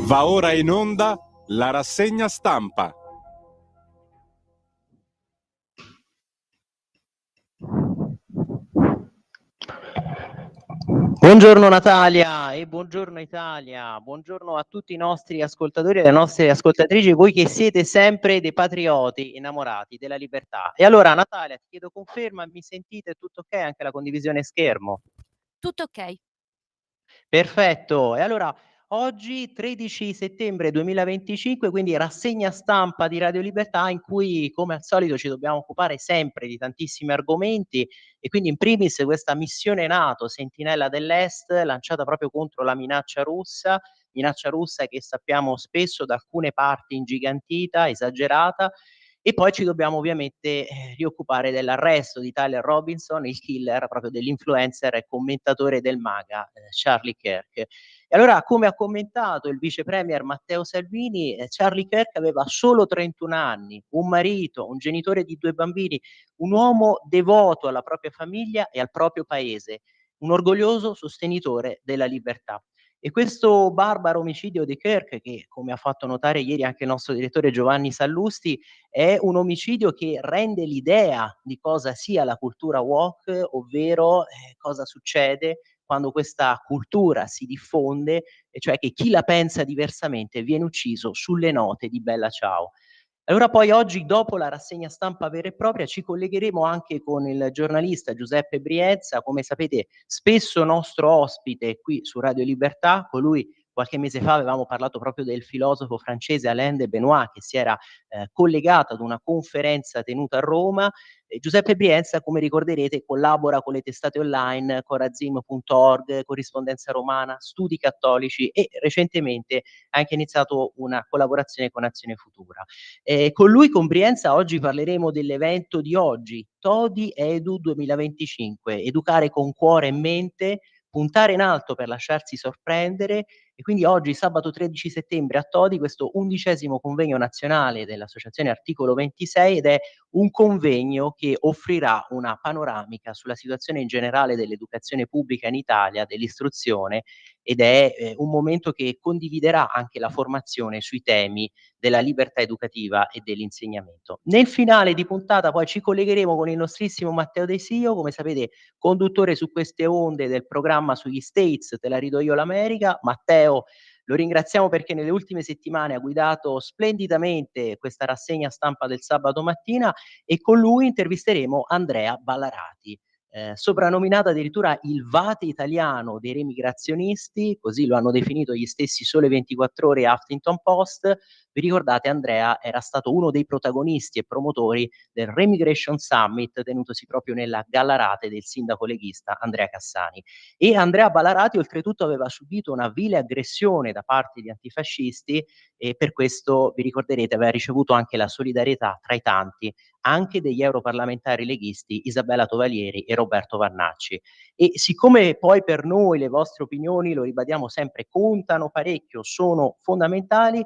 Va ora in onda la rassegna stampa. Buongiorno Natalia e buongiorno Italia, buongiorno a tutti i nostri ascoltatori e le nostre ascoltatrici, voi che siete sempre dei patrioti innamorati della libertà. E allora Natalia, ti chiedo conferma, mi sentite tutto ok anche la condivisione schermo? Tutto ok. Perfetto, e allora oggi 13 settembre 2025, quindi rassegna stampa di Radio Libertà in cui come al solito ci dobbiamo occupare sempre di tantissimi argomenti e quindi in primis questa missione NATO Sentinella dell'Est lanciata proprio contro la minaccia russa che sappiamo spesso da alcune parti ingigantita, esagerata. E poi ci dobbiamo ovviamente rioccupare dell'arresto di Tyler Robinson, il killer proprio dell'influencer e commentatore del MAGA, Charlie Kirk. E allora, come ha commentato il vice premier Matteo Salvini, Charlie Kirk aveva solo 31 anni, un marito, un genitore di 2 bambini, un uomo devoto alla propria famiglia e al proprio paese, un orgoglioso sostenitore della libertà. E questo barbaro omicidio di Kirk, che come ha fatto notare ieri anche il nostro direttore Giovanni Sallusti, è un omicidio che rende l'idea di cosa sia la cultura woke, ovvero cosa succede quando questa cultura si diffonde, e cioè che chi la pensa diversamente viene ucciso sulle note di Bella Ciao. Allora poi oggi, dopo la rassegna stampa vera e propria, ci collegheremo anche con il giornalista Giuseppe Brienza, come sapete spesso nostro ospite qui su Radio Libertà. Con lui qualche mese fa avevamo parlato proprio del filosofo francese Alain de Benoist, che si era collegato ad una conferenza tenuta a Roma. Giuseppe Brienza, come ricorderete, collabora con le testate online, corazim.org, Corrispondenza Romana, Studi Cattolici e recentemente ha anche iniziato una collaborazione con Azione Futura. Con lui, con Brienza, oggi parleremo dell'evento di oggi, Todi Edu 2025, educare con cuore e mente, puntare in alto per lasciarsi sorprendere. E quindi oggi, sabato 13 settembre, a Todi, questo 11° convegno nazionale dell'Associazione Articolo 26, ed è un convegno che offrirà una panoramica sulla situazione in generale dell'educazione pubblica in Italia, dell'istruzione, ed è un momento che condividerà anche la formazione sui temi della libertà educativa e dell'insegnamento. Nel finale di puntata poi ci collegheremo con il nostrissimo Matteo De Sio, come sapete conduttore su queste onde del programma sugli States, Te la rido io l'America. Matteo lo ringraziamo perché nelle ultime settimane ha guidato splendidamente questa rassegna stampa del sabato mattina, e con lui intervisteremo Andrea Ballarati. Soprannominato addirittura il Vate italiano dei remigrazionisti, così lo hanno definito gli stessi Sole 24 Ore e Huffington Post. Vi ricordate, Andrea era stato uno dei protagonisti e promotori del Remigration Summit tenutosi proprio nella Gallarate del sindaco leghista Andrea Cassani. E Andrea Ballarati oltretutto aveva subito una vile aggressione da parte di antifascisti, e per questo, vi ricorderete, aveva ricevuto anche la solidarietà tra i tanti anche degli europarlamentari leghisti Isabella Tovalieri e Roberto Vannacci. E siccome poi per noi le vostre opinioni, lo ribadiamo sempre, contano parecchio, sono fondamentali,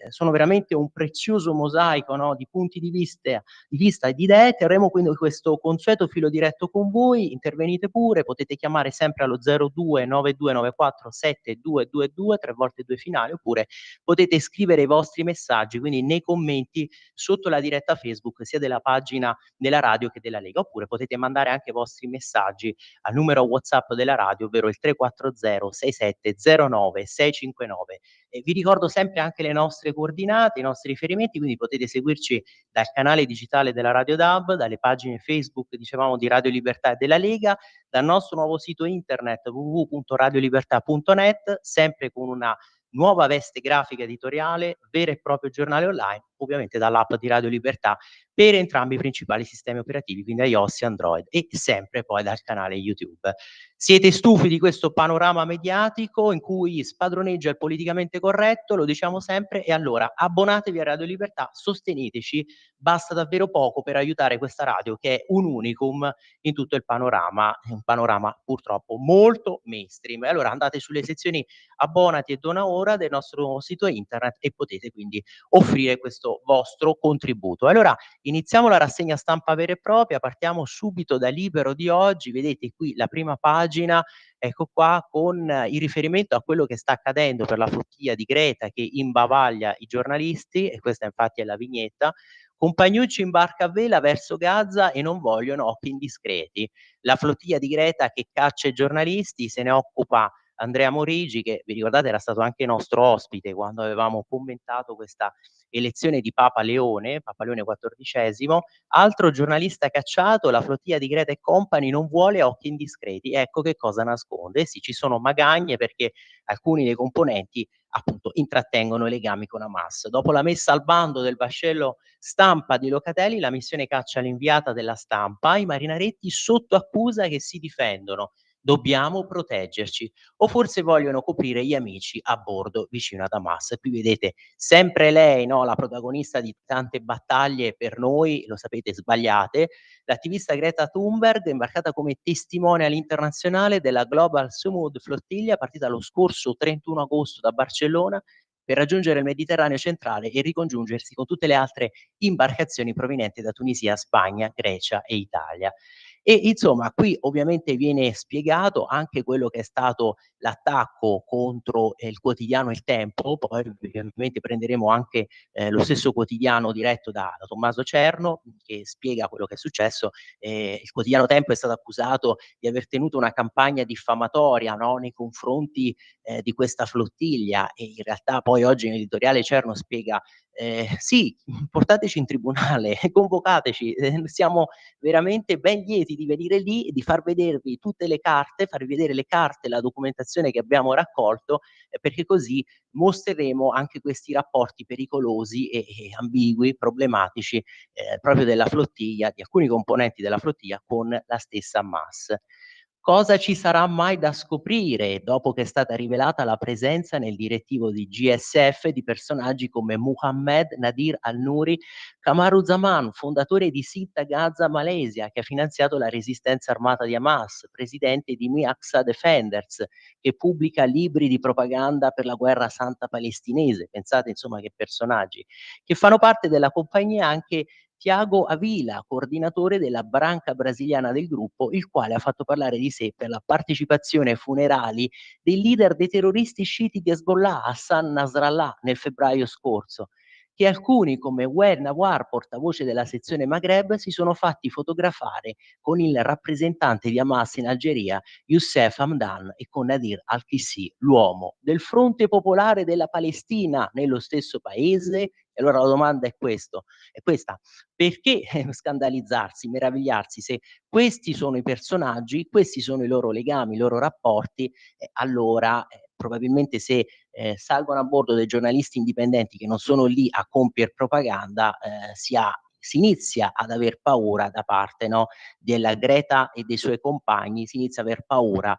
sono veramente un prezioso mosaico, no, di punti di vista e di idee, terremo quindi questo consueto filo diretto con voi. Intervenite pure, potete chiamare sempre allo 02 9294 7222, 3 volte 2 finali, oppure potete scrivere i vostri messaggi, quindi nei commenti sotto la diretta Facebook sia della pagina della radio che della Lega, oppure potete mandare anche i vostri messaggi al numero WhatsApp della radio, ovvero il 340 6709 659. E vi ricordo sempre anche le nostre coordinate, i nostri riferimenti, quindi potete seguirci dal canale digitale della Radio DAB, dalle pagine Facebook, dicevamo, di Radio Libertà e della Lega, dal nostro nuovo sito internet www.radiolibertà.net, sempre con una nuova veste grafica editoriale, vero e proprio giornale online, ovviamente dall'app di Radio Libertà per entrambi i principali sistemi operativi, quindi iOS e Android, e sempre poi dal canale YouTube. Siete stufi di questo panorama mediatico in cui spadroneggia il politicamente corretto, lo diciamo sempre, e allora abbonatevi a Radio Libertà, sosteneteci, basta davvero poco per aiutare questa radio che è un unicum in tutto il panorama, è un panorama purtroppo molto mainstream. E allora andate sulle sezioni abbonati e dona ora del nostro sito internet e potete quindi offrire questo vostro contributo. Allora iniziamo la rassegna stampa vera e propria, partiamo subito da Libero di oggi, vedete qui la prima pagina, ecco qua, con il riferimento a quello che sta accadendo per la flottiglia di Greta che imbavaglia i giornalisti, e questa infatti è la vignetta. Compagnucci in barca a vela verso Gaza e non vogliono occhi indiscreti. La flottiglia di Greta che caccia i giornalisti, se ne occupa Andrea Morigi, che vi ricordate era stato anche nostro ospite quando avevamo commentato questa elezione di Papa Leone XIV. Altro giornalista cacciato, la flottiglia di Greta e Company non vuole occhi indiscreti. Ecco che cosa nasconde. Sì, ci sono magagne perché alcuni dei componenti appunto intrattengono i legami con Hamas. Dopo la messa al bando del vascello stampa di Locatelli, la missione caccia l'inviata della stampa, i marinaretti sotto accusa che si difendono. Dobbiamo proteggerci. O forse vogliono coprire gli amici a bordo vicino ad Hamas. Qui vedete sempre lei, no, la protagonista di tante battaglie per noi, lo sapete, sbagliate, l'attivista Greta Thunberg, imbarcata come testimonial internazionale della Global Sumud Flottiglia, partita lo scorso 31 agosto da Barcellona per raggiungere il Mediterraneo centrale e ricongiungersi con tutte le altre imbarcazioni provenienti da Tunisia, Spagna, Grecia e Italia. E insomma, qui ovviamente viene spiegato anche quello che è stato l'attacco contro il quotidiano Il Tempo, poi ovviamente prenderemo anche lo stesso quotidiano diretto da Tommaso Cerno, che spiega quello che è successo. Il quotidiano Tempo è stato accusato di aver tenuto una campagna diffamatoria, no, nei confronti di questa flottiglia, e in realtà poi oggi nell'editoriale Cerno spiega sì, portateci in tribunale, convocateci, siamo veramente ben lieti di venire lì e di far vedervi tutte le carte, farvi vedere le carte, la documentazione che abbiamo raccolto, perché così mostreremo anche questi rapporti pericolosi e ambigui, problematici, proprio della flottiglia, di alcuni componenti della flottiglia con la stessa Hamas. Cosa ci sarà mai da scoprire dopo che è stata rivelata la presenza nel direttivo di GSF di personaggi come Muhammad Nadir al-Nuri, Kamaruzaman, fondatore di Sitta Gaza Malesia, che ha finanziato la resistenza armata di Hamas, presidente di Mi-Aqsa Defenders, che pubblica libri di propaganda per la guerra santa palestinese. Pensate insomma che personaggi, che fanno parte della compagnia anche Thiago Avila, coordinatore della branca brasiliana del gruppo, il quale ha fatto parlare di sé per la partecipazione ai funerali del leader dei terroristi sciiti di Hezbollah, Hassan Nasrallah, nel febbraio scorso, che alcuni come Wael Nawar, portavoce della sezione Maghreb, si sono fatti fotografare con il rappresentante di Hamas in Algeria, Youssef Hamdan, e con Nadir al-Kissi, l'uomo del Fronte Popolare della Palestina, nello stesso paese. E allora la domanda è questa: perché scandalizzarsi, meravigliarsi se questi sono i personaggi, questi sono i loro legami, i loro rapporti, allora probabilmente se salgono a bordo dei giornalisti indipendenti che non sono lì a compiere propaganda, si inizia ad aver paura da parte, no, della Greta e dei suoi compagni, si inizia a aver paura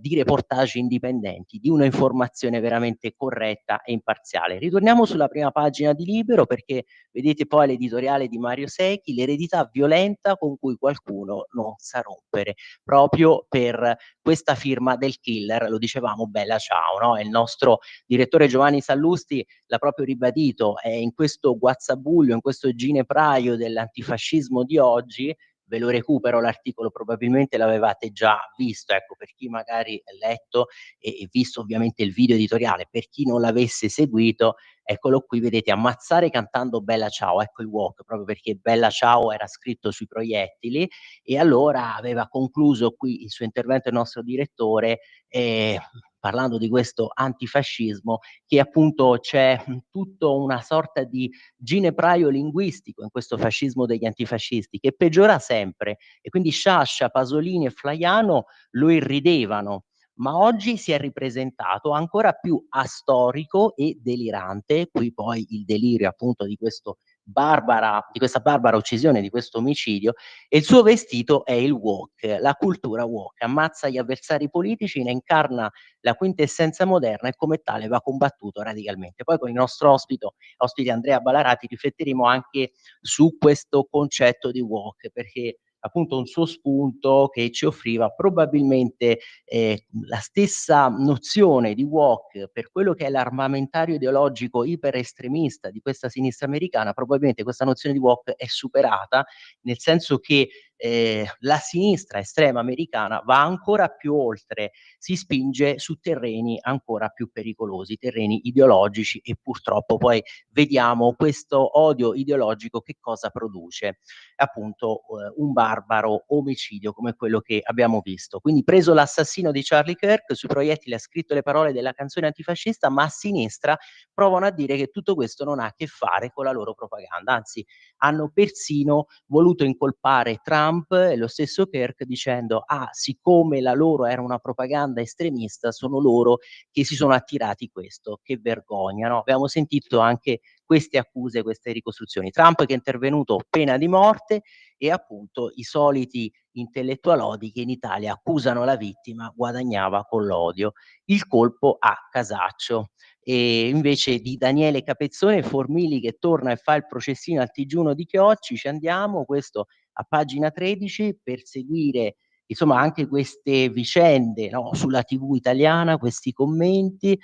di reportage indipendenti, di una informazione veramente corretta e imparziale. Ritorniamo sulla prima pagina di Libero perché vedete poi l'editoriale di Mario Secchi, l'eredità violenta con cui qualcuno non sa rompere, proprio per questa firma del killer, lo dicevamo, Bella Ciao, no? E il nostro direttore Giovanni Sallusti l'ha proprio ribadito, in questo guazzabuglio, in questo ginepraio dell'antifascismo di oggi, ve lo recupero l'articolo, probabilmente l'avevate già visto, ecco, per chi magari letto e visto ovviamente il video editoriale, per chi non l'avesse seguito, eccolo qui, vedete, ammazzare cantando Bella Ciao, ecco il walk, proprio perché Bella Ciao era scritto sui proiettili, e allora aveva concluso qui il suo intervento il nostro direttore, parlando di questo antifascismo, che appunto c'è tutto una sorta di ginepraio linguistico in questo fascismo degli antifascisti, che peggiora sempre, e quindi Sciascia, Pasolini e Flaiano lo irridevano, ma oggi si è ripresentato ancora più astorico e delirante, qui poi il delirio appunto di questa barbara uccisione, di questo omicidio, e il suo vestito è il woke, la cultura woke, ammazza gli avversari politici, ne incarna la quintessenza moderna e come tale va combattuto radicalmente. Poi con il nostro ospite Andrea Balarati rifletteremo anche su questo concetto di woke, perché appunto un suo spunto che ci offriva probabilmente la stessa nozione di woke per quello che è l'armamentario ideologico iper estremista di questa sinistra americana. Probabilmente questa nozione di woke è superata, nel senso che la sinistra estrema americana va ancora più oltre, si spinge su terreni ancora più pericolosi, terreni ideologici, e purtroppo poi vediamo questo odio ideologico che cosa produce. Appunto un barbaro omicidio come quello che abbiamo visto. Quindi preso l'assassino di Charlie Kirk, sui proiettili ha scritto le parole della canzone antifascista, ma a sinistra provano a dire che tutto questo non ha a che fare con la loro propaganda, anzi hanno persino voluto incolpare Trump e lo stesso Kirk dicendo: ah, siccome la loro era una propaganda estremista, sono loro che si sono attirati questo. Che vergogna, no? Abbiamo sentito anche queste accuse, queste ricostruzioni. Trump che è intervenuto pena di morte, e appunto i soliti intellettualodi che in Italia accusano la vittima guadagnava con l'odio. Il colpo a Casaccio. E invece di Daniele Capezzone, Formili che torna e fa il processino al TG1 di Chiocci, ci andiamo, questo a pagina 13, per seguire insomma anche queste vicende, no, sulla TV italiana, questi commenti.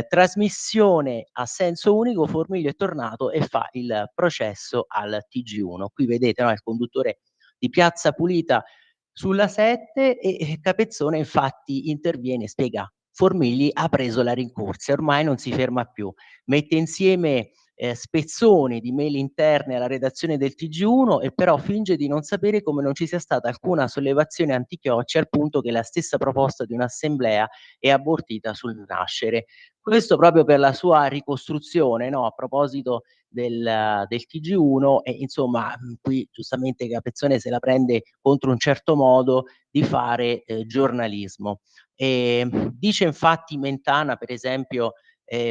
Trasmissione a senso unico, Formiglio è tornato e fa il processo al TG1. Qui vedete, no, il conduttore di Piazza Pulita sulla 7, e Capezzone infatti interviene e spiega: Formigli ha preso la rincorsa, ormai non si ferma più. Mette insieme spezzoni di mail interne alla redazione del TG1, e però finge di non sapere come non ci sia stata alcuna sollevazione anti-Chiocci, al punto che la stessa proposta di un'assemblea è abortita sul nascere. Questo proprio per la sua ricostruzione, no, a proposito del TG1, e insomma qui giustamente Capezzone se la prende contro un certo modo di fare giornalismo. Dice infatti Mentana, per esempio,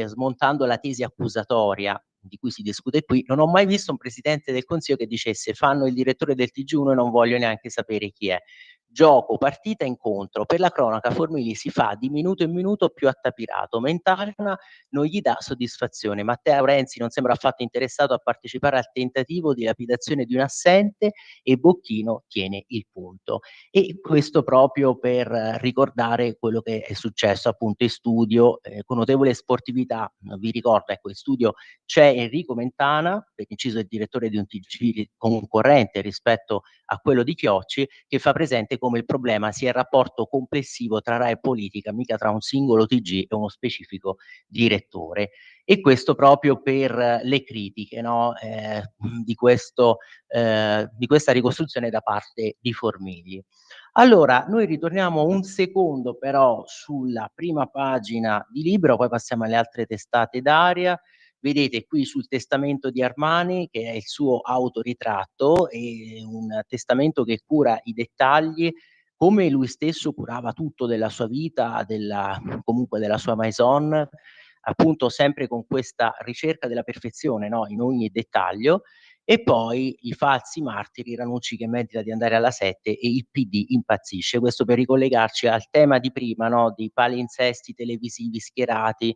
smontando la tesi accusatoria di cui si discute qui: non ho mai visto un presidente del Consiglio che dicesse fanno il direttore del TG1 e non voglio neanche sapere chi è. Gioco, partita, incontro. Per la cronaca Formigli si fa di minuto in minuto più attapirato. Mentana non gli dà soddisfazione. Matteo Renzi non sembra affatto interessato a partecipare al tentativo di lapidazione di un assente, e Bocchino tiene il punto. E questo proprio per ricordare quello che è successo appunto in studio con notevole sportività. Vi ricordo, ecco, in studio c'è Enrico Mentana, per inciso il direttore di un TG concorrente rispetto a quello di Chiocci, che fa presente come il problema sia il rapporto complessivo tra Rai e politica, mica tra un singolo TG e uno specifico direttore. E questo proprio per le critiche, no, di questa ricostruzione da parte di Formigli. Allora, noi ritorniamo un secondo però sulla prima pagina di Libero, poi passiamo alle altre testate d'aria. Vedete qui sul testamento di Armani, che è il suo autoritratto, e un testamento che cura i dettagli, come lui stesso curava tutto della sua vita, comunque della sua maison, appunto sempre con questa ricerca della perfezione, no, in ogni dettaglio. E poi i falsi martiri, Ranucci che medita di andare alla 7 e il PD impazzisce. Questo per ricollegarci al tema di prima, no, di palinsesti televisivi schierati,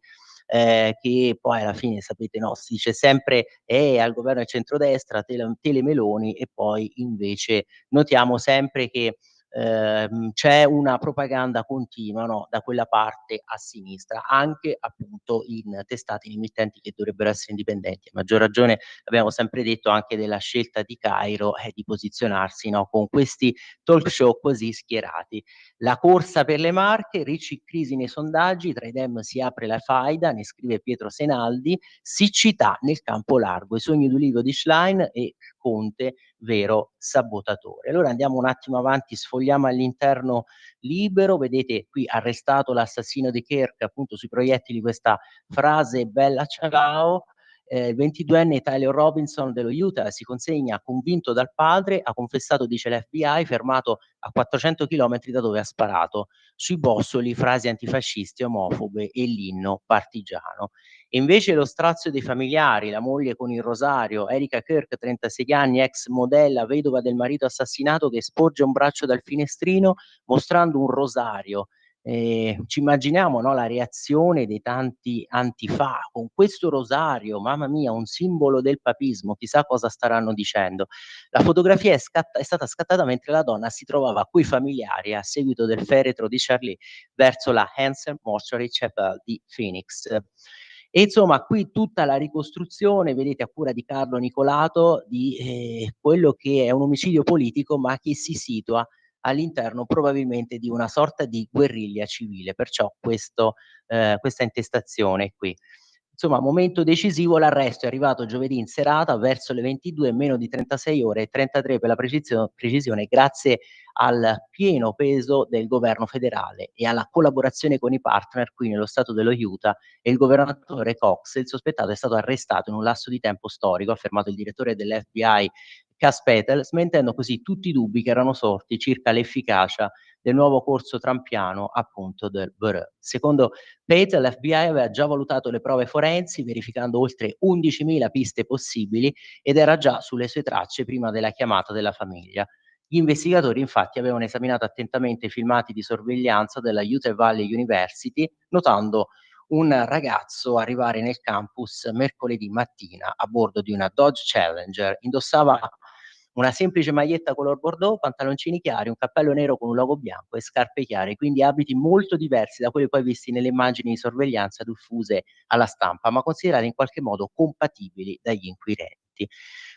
che poi alla fine sapete, no, si dice sempre al governo del centrodestra, tele Meloni, e poi invece notiamo sempre che c'è una propaganda continua, no, da quella parte a sinistra, anche appunto in testate, in emittenti che dovrebbero essere indipendenti. A maggior ragione abbiamo sempre detto anche della scelta di Cairo di posizionarsi, no, con questi talk show così schierati. La corsa per le Marche, Ricci crisi nei sondaggi, tra i Dem si apre la faida, ne scrive Pietro Senaldi, siccità nel campo largo, i sogni d'Ulivo di Schlein e Conte vero sabotatore. Allora andiamo un attimo avanti, sfogliamo all'interno Libero, vedete qui arrestato l'assassino di Kirk, appunto sui proiettili questa frase bella ciao. Il 22enne Tyler Robinson dello Utah si consegna convinto dal padre, ha confessato, dice l'FBI, fermato a 400 chilometri da dove ha sparato. Sui bossoli frasi antifasciste, omofobe e l'inno partigiano. E invece lo strazio dei familiari, la moglie con il rosario, Erika Kirk, 36 anni, ex modella, vedova del marito assassinato, che sporge un braccio dal finestrino mostrando un rosario Ci immaginiamo, no, la reazione dei tanti antifa con questo rosario, mamma mia, un simbolo del papismo, chissà cosa staranno dicendo. La fotografia è stata scattata mentre la donna si trovava coi familiari a seguito del feretro di Charlie verso la Hansen Mortuary Chapel di Phoenix. E insomma qui tutta la ricostruzione, vedete, a cura di Carlo Nicolato, di quello che è un omicidio politico, ma che si situa all'interno probabilmente di una sorta di guerriglia civile, perciò questa intestazione qui. Insomma, momento decisivo, l'arresto è arrivato giovedì in serata verso le 22, meno di 36 ore e 33 per la precisione, grazie al pieno peso del governo federale e alla collaborazione con i partner qui nello stato dello Utah e il governatore Cox. Il sospettato è stato arrestato in un lasso di tempo storico, ha affermato il direttore dell'FBI Cass Patel, smentendo così tutti i dubbi che erano sorti circa l'efficacia del nuovo corso trampiano appunto del Bureau. Secondo Patel, l'FBI aveva già valutato le prove forensi, verificando oltre 11.000 piste possibili ed era già sulle sue tracce prima della chiamata della famiglia. Gli investigatori infatti avevano esaminato attentamente i filmati di sorveglianza della Utah Valley University, notando un ragazzo arrivare nel campus mercoledì mattina a bordo di una Dodge Challenger. Indossava una semplice maglietta color bordeaux, pantaloncini chiari, un cappello nero con un logo bianco e scarpe chiare, quindi abiti molto diversi da quelli poi visti nelle immagini di sorveglianza diffuse alla stampa, ma considerati in qualche modo compatibili dagli inquirenti.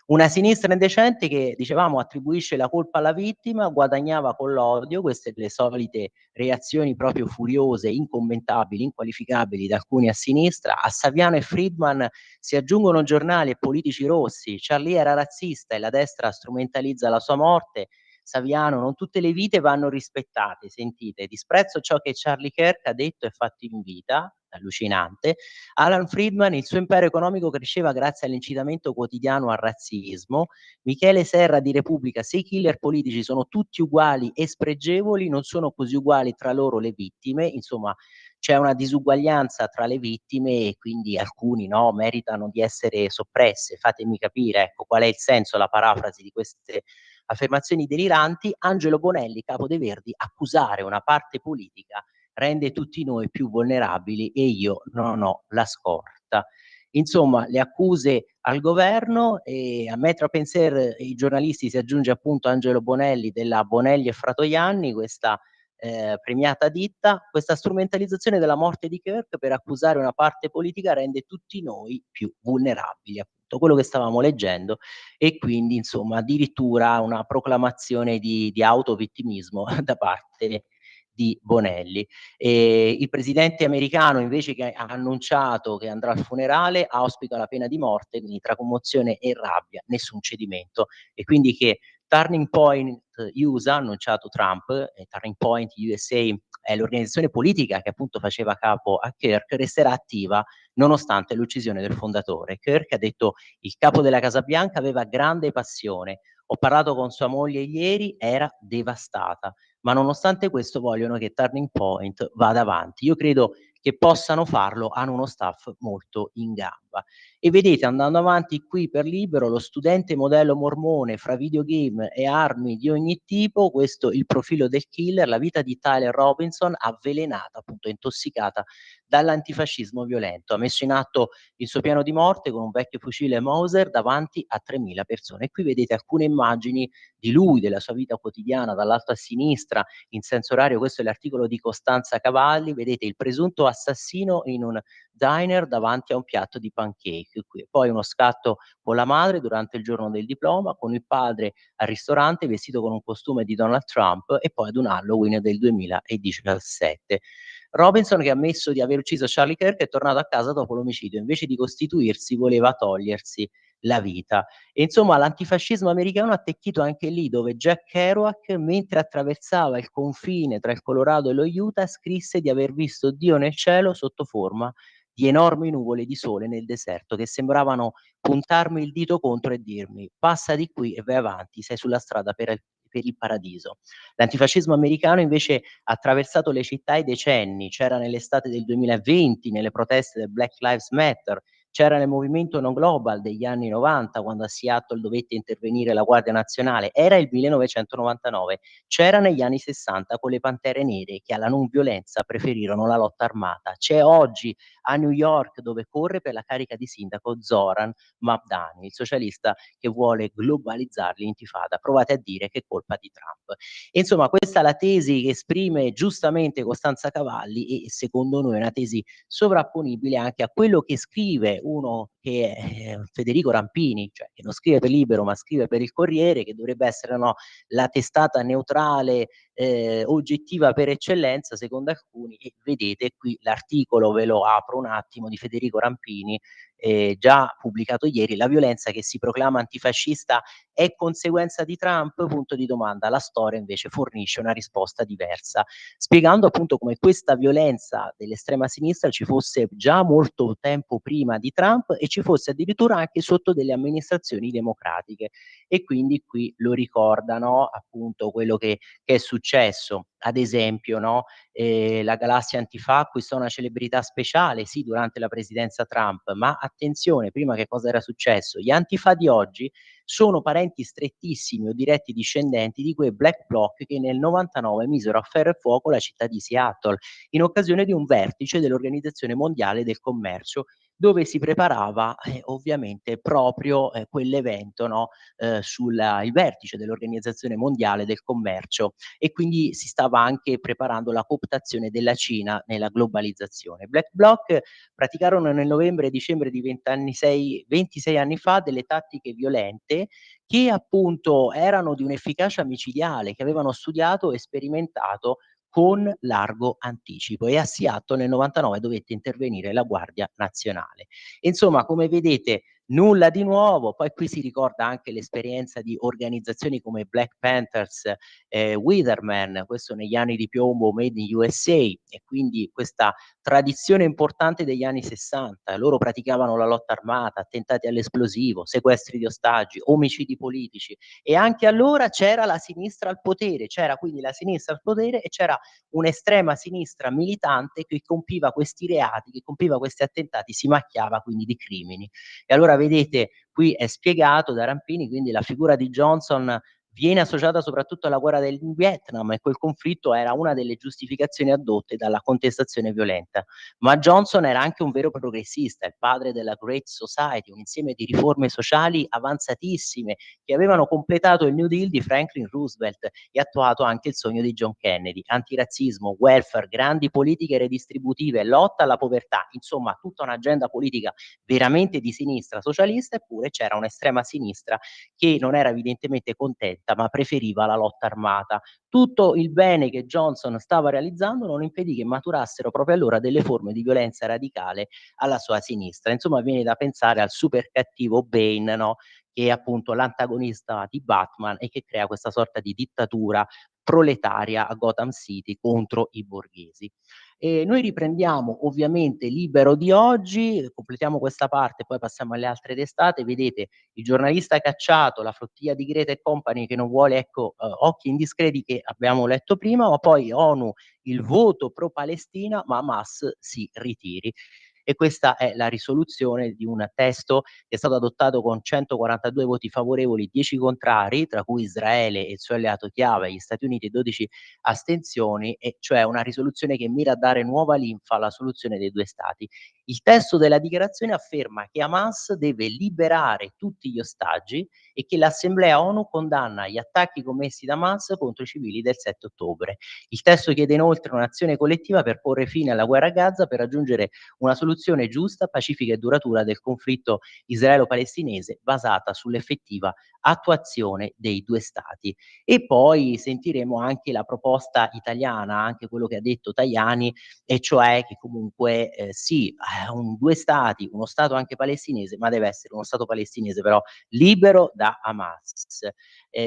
Una sinistra indecente che, dicevamo, attribuisce la colpa alla vittima, guadagnava con l'odio, queste le solite reazioni proprio furiose, incommentabili, inqualificabili da alcuni a sinistra. A Saviano e Friedman si aggiungono giornali e politici rossi. Charlie era razzista e la destra strumentalizza la sua morte. Saviano, non tutte le vite vanno rispettate, sentite, disprezzo ciò che Charlie Kirk ha detto e fatto in vita, allucinante. Alan Friedman, il suo impero economico cresceva grazie all'incitamento quotidiano al razzismo. Michele Serra di Repubblica, se i killer politici sono tutti uguali e spregevoli, non sono così uguali tra loro le vittime, insomma c'è una disuguaglianza tra le vittime e quindi alcuni, no, meritano di essere soppresse. Fatemi capire, ecco, qual è il senso, la parafrasi di queste affermazioni deliranti. Angelo Bonelli, capo dei Verdi, accusare una parte politica rende tutti noi più vulnerabili e io non ho la scorta. Insomma, le accuse al governo e a metro a pensier i giornalisti si aggiunge appunto Angelo Bonelli della Bonelli e Fratoianni, questa premiata ditta, questa strumentalizzazione della morte di Kirk per accusare una parte politica rende tutti noi più vulnerabili, appunto, quello che stavamo leggendo, e quindi insomma addirittura una proclamazione di autovittimismo da parte di Bonelli. Il presidente americano invece, che ha annunciato che andrà al funerale, auspica la pena di morte, quindi tra commozione e rabbia nessun cedimento, e quindi che Turning Point USA, ha annunciato Trump, e Turning Point USA è l'organizzazione politica che appunto faceva capo a Kirk, resterà attiva nonostante l'uccisione del fondatore. Kirk ha detto: il capo della Casa Bianca aveva grande passione, ho parlato con sua moglie ieri, era devastata, ma nonostante questo vogliono che Turning Point vada avanti. Io credo che possano farlo, hanno uno staff molto in gamba. E vedete, andando avanti qui per Libero, lo studente modello mormone fra videogame e armi di ogni tipo, questo il profilo del killer, la vita di Tyler Robinson, avvelenata, appunto intossicata dall'antifascismo violento. Ha messo in atto il suo piano di morte con un vecchio fucile Mauser davanti a 3.000 persone. E qui vedete alcune immagini di lui, della sua vita quotidiana, dall'alto a sinistra, in senso orario. Questo è l'articolo di Costanza Cavalli, vedete il presunto assassino in un diner davanti a un piatto di pancake. Qui. Poi uno scatto con la madre durante il giorno del diploma, con il padre al ristorante vestito con un costume di Donald Trump, e poi ad un Halloween del 2017. Robinson, che ha ammesso di aver ucciso Charlie Kirk, è tornato a casa dopo l'omicidio. Invece di costituirsi, voleva togliersi la vita. E insomma, l'antifascismo americano ha attecchito anche lì, dove Jack Kerouac, mentre attraversava il confine tra il Colorado e lo Utah, scrisse di aver visto Dio nel cielo sotto forma di enormi nuvole di sole nel deserto che sembravano puntarmi il dito contro e dirmi: passa di qui e vai avanti, sei sulla strada per il paradiso. L'antifascismo americano invece ha attraversato le città i decenni, c'era nell'estate del 2020, nelle proteste del Black Lives Matter, c'era nel movimento No Global degli anni '90, quando a Seattle dovette intervenire la Guardia Nazionale, era il 1999, c'era negli anni '60 con le Pantere Nere che alla non violenza preferirono la lotta armata. C'è oggi a New York, dove corre per la carica di sindaco, Zoran Mamdani, il socialista che vuole globalizzare l'intifada. Provate a dire che è colpa di Trump. E insomma, questa è la tesi che esprime giustamente Costanza Cavalli, e secondo noi è una tesi sovrapponibile anche a quello che scrive uno che è Federico Rampini, cioè che non scrive per Libero ma scrive per il Corriere, che dovrebbe essere, no, la testata neutrale, oggettiva per eccellenza secondo alcuni. E vedete qui l'articolo, ve lo apro un attimo, di Federico Rampini, già pubblicato ieri: "La violenza che si proclama antifascista è conseguenza di Trump? Punto di domanda". La storia invece fornisce una risposta diversa, spiegando appunto come questa violenza dell'estrema sinistra ci fosse già molto tempo prima di Trump e ci fosse addirittura anche sotto delle amministrazioni democratiche. E quindi qui lo ricordano appunto quello che è successo. Ad esempio, no, la galassia antifa acquistò una celebrità speciale, sì, durante la presidenza Trump, ma attenzione, prima che cosa era successo? Gli antifa di oggi sono parenti strettissimi o diretti discendenti di quei black bloc che nel '99 misero a ferro e fuoco la città di Seattle, in occasione di un vertice dell'Organizzazione Mondiale del Commercio, dove si preparava, ovviamente proprio, quell'evento, no, sul il vertice dell'Organizzazione Mondiale del Commercio, e quindi si stava anche preparando la cooptazione della Cina nella globalizzazione. Black Bloc praticarono nel novembre e dicembre di 26 anni fa delle tattiche violente che appunto erano di un'efficacia micidiale, che avevano studiato e sperimentato con largo anticipo, e a Seattle nel '99 dovette intervenire la Guardia Nazionale. Insomma, come vedete, nulla di nuovo. Poi qui si ricorda anche l'esperienza di organizzazioni come Black Panthers, Weatherman, questo negli anni di piombo, Made in USA, e quindi questa tradizione importante degli anni '60. Loro praticavano la lotta armata, attentati all'esplosivo, sequestri di ostaggi, omicidi politici, e anche allora c'era la sinistra al potere, c'era quindi la sinistra al potere e c'era un'estrema sinistra militante che compiva questi reati, che compiva questi attentati, si macchiava quindi di crimini. E allora vedete, qui è spiegato da Rampini, quindi la figura di Johnson viene associata soprattutto alla guerra del Vietnam, e quel conflitto era una delle giustificazioni addotte dalla contestazione violenta. Ma Johnson era anche un vero progressista, il padre della Great Society, un insieme di riforme sociali avanzatissime che avevano completato il New Deal di Franklin Roosevelt e attuato anche il sogno di John Kennedy: antirazzismo, welfare, grandi politiche redistributive, lotta alla povertà, insomma tutta un'agenda politica veramente di sinistra socialista. Eppure c'era un'estrema sinistra che non era evidentemente contenta, ma preferiva la lotta armata. Tutto il bene che Johnson stava realizzando non impedì che maturassero proprio allora delle forme di violenza radicale alla sua sinistra. Insomma, viene da pensare al super cattivo Bane, no, che è appunto l'antagonista di Batman e che crea questa sorta di dittatura proletaria a Gotham City contro i borghesi. Noi riprendiamo ovviamente Libero di oggi, completiamo questa parte, poi passiamo alle altre testate. Vedete il giornalista cacciato, la flottiglia di Greta e compagni che non vuole, ecco, occhi indiscreti, che abbiamo letto prima, ma poi ONU, il voto pro Palestina, ma Hamas si ritiri. E questa è la risoluzione di un testo che è stato adottato con 142 voti favorevoli, 10 contrari, tra cui Israele e il suo alleato chiave, gli Stati Uniti, e 12 astensioni, e cioè una risoluzione che mira a dare nuova linfa alla soluzione dei due Stati. Il testo della dichiarazione afferma che Hamas deve liberare tutti gli ostaggi e che l'Assemblea ONU condanna gli attacchi commessi da Hamas contro i civili del 7 ottobre. Il testo chiede inoltre un'azione collettiva per porre fine alla guerra a Gaza, per raggiungere una soluzione giusta, pacifica e duratura del conflitto israelo-palestinese, basata sull'effettiva attuazione dei due Stati. E poi sentiremo anche la proposta italiana, anche quello che ha detto Tajani, e cioè che comunque sì, un due Stati, uno Stato anche palestinese, ma deve essere uno Stato palestinese però libero da Hamas,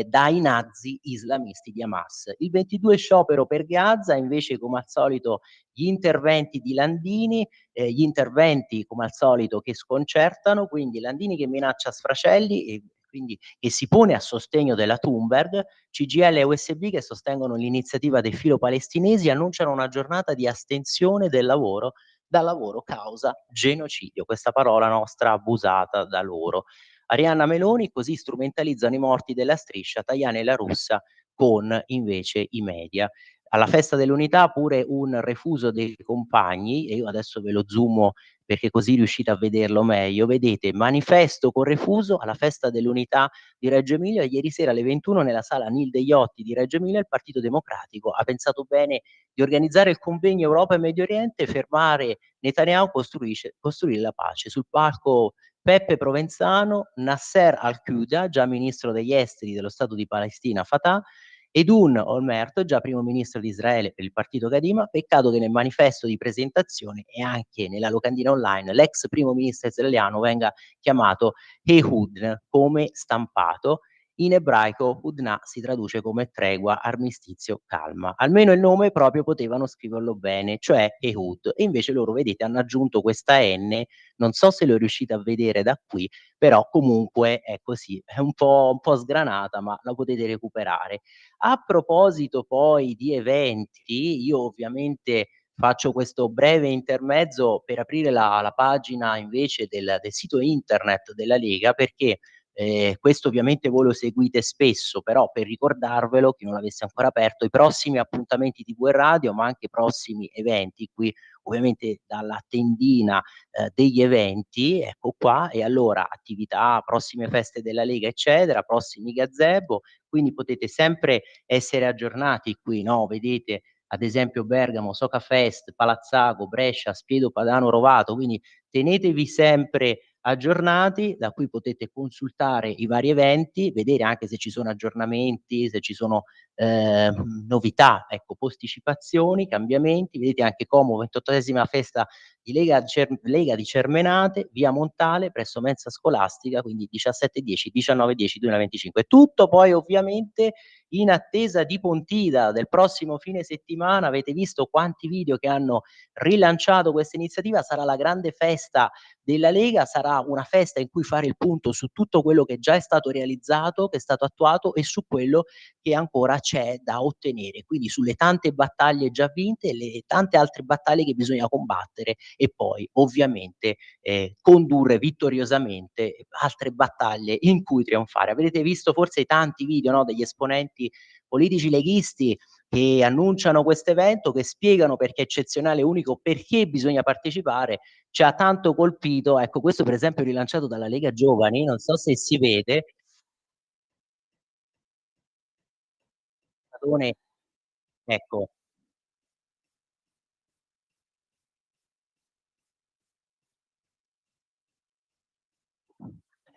dai nazi islamisti di Hamas. Il 22 sciopero per Gaza, invece come al solito gli interventi di Landini, gli interventi come al solito che sconcertano, quindi Landini che minaccia sfracelli e quindi che si pone a sostegno della Thunberg, CGIL e USB che sostengono l'iniziativa dei filo palestinesi annunciano una giornata di astensione del lavoro dal lavoro causa genocidio, questa parola nostra abusata da loro. Arianna Meloni così strumentalizzano i morti della Striscia, Tajani e La Russa con invece i media. Alla festa dell'unità pure un refuso dei compagni, e io adesso ve lo zoomo perché così riuscite a vederlo meglio. Vedete, manifesto con refuso alla festa dell'unità di Reggio Emilia ieri sera alle 21 nella sala Nil degli Otti di Reggio Emilia. Il Partito Democratico ha pensato bene di organizzare il convegno Europa e Medio Oriente, fermare Netanyahu, costruire la pace. Sul palco Peppe Provenzano, Nasser Al-Qudda, già ministro degli esteri dello Stato di Palestina Fatah, Edun Olmert, già primo ministro di Israele per il partito Kadima. Peccato che nel manifesto di presentazione e anche nella locandina online l'ex primo ministro israeliano venga chiamato Ehud come stampato. In ebraico Hudna si traduce come tregua, armistizio, calma. Almeno il nome proprio potevano scriverlo bene, cioè Ehud. E invece loro, vedete, hanno aggiunto questa N, non so se lo riuscite a vedere da qui, però comunque è così, è un po' sgranata, ma la potete recuperare. A proposito poi di eventi, io ovviamente faccio questo breve intermezzo per aprire la pagina invece del sito internet della Lega, perché questo ovviamente voi lo seguite spesso, però per ricordarvelo, chi non l'avesse ancora aperto, i prossimi appuntamenti TV e radio, ma anche i prossimi eventi, qui ovviamente dalla tendina degli eventi, ecco qua, e allora attività, prossime feste della Lega, eccetera, prossimi gazebo, quindi potete sempre essere aggiornati qui, no? Vedete ad esempio Bergamo, Soca Fest, Palazzago, Brescia, Spiedo, Padano, Rovato, quindi tenetevi sempre aggiornati, da cui potete consultare i vari eventi, vedere anche se ci sono aggiornamenti, se ci sono novità, ecco, posticipazioni, cambiamenti, vedete anche Como, 28esima festa di Lega di Cermenate, via Montale, presso mensa scolastica, quindi 17-10, 19-10, 2025. Tutto poi ovviamente in attesa di Pontida del prossimo fine settimana. Avete visto quanti video che hanno rilanciato questa iniziativa, sarà la grande festa della Lega, sarà una festa in cui fare il punto su tutto quello che già è stato realizzato, che è stato attuato e su quello che ancora c'è da ottenere, quindi sulle tante battaglie già vinte e le tante altre battaglie che bisogna combattere e poi ovviamente condurre vittoriosamente altre battaglie in cui trionfare. Avrete visto forse i tanti video, no, degli esponenti politici leghisti che annunciano questo evento, che spiegano perché è eccezionale, unico, perché bisogna partecipare. Ci ha tanto colpito, ecco, questo per esempio rilanciato dalla Lega Giovani, non so se si vede, ecco.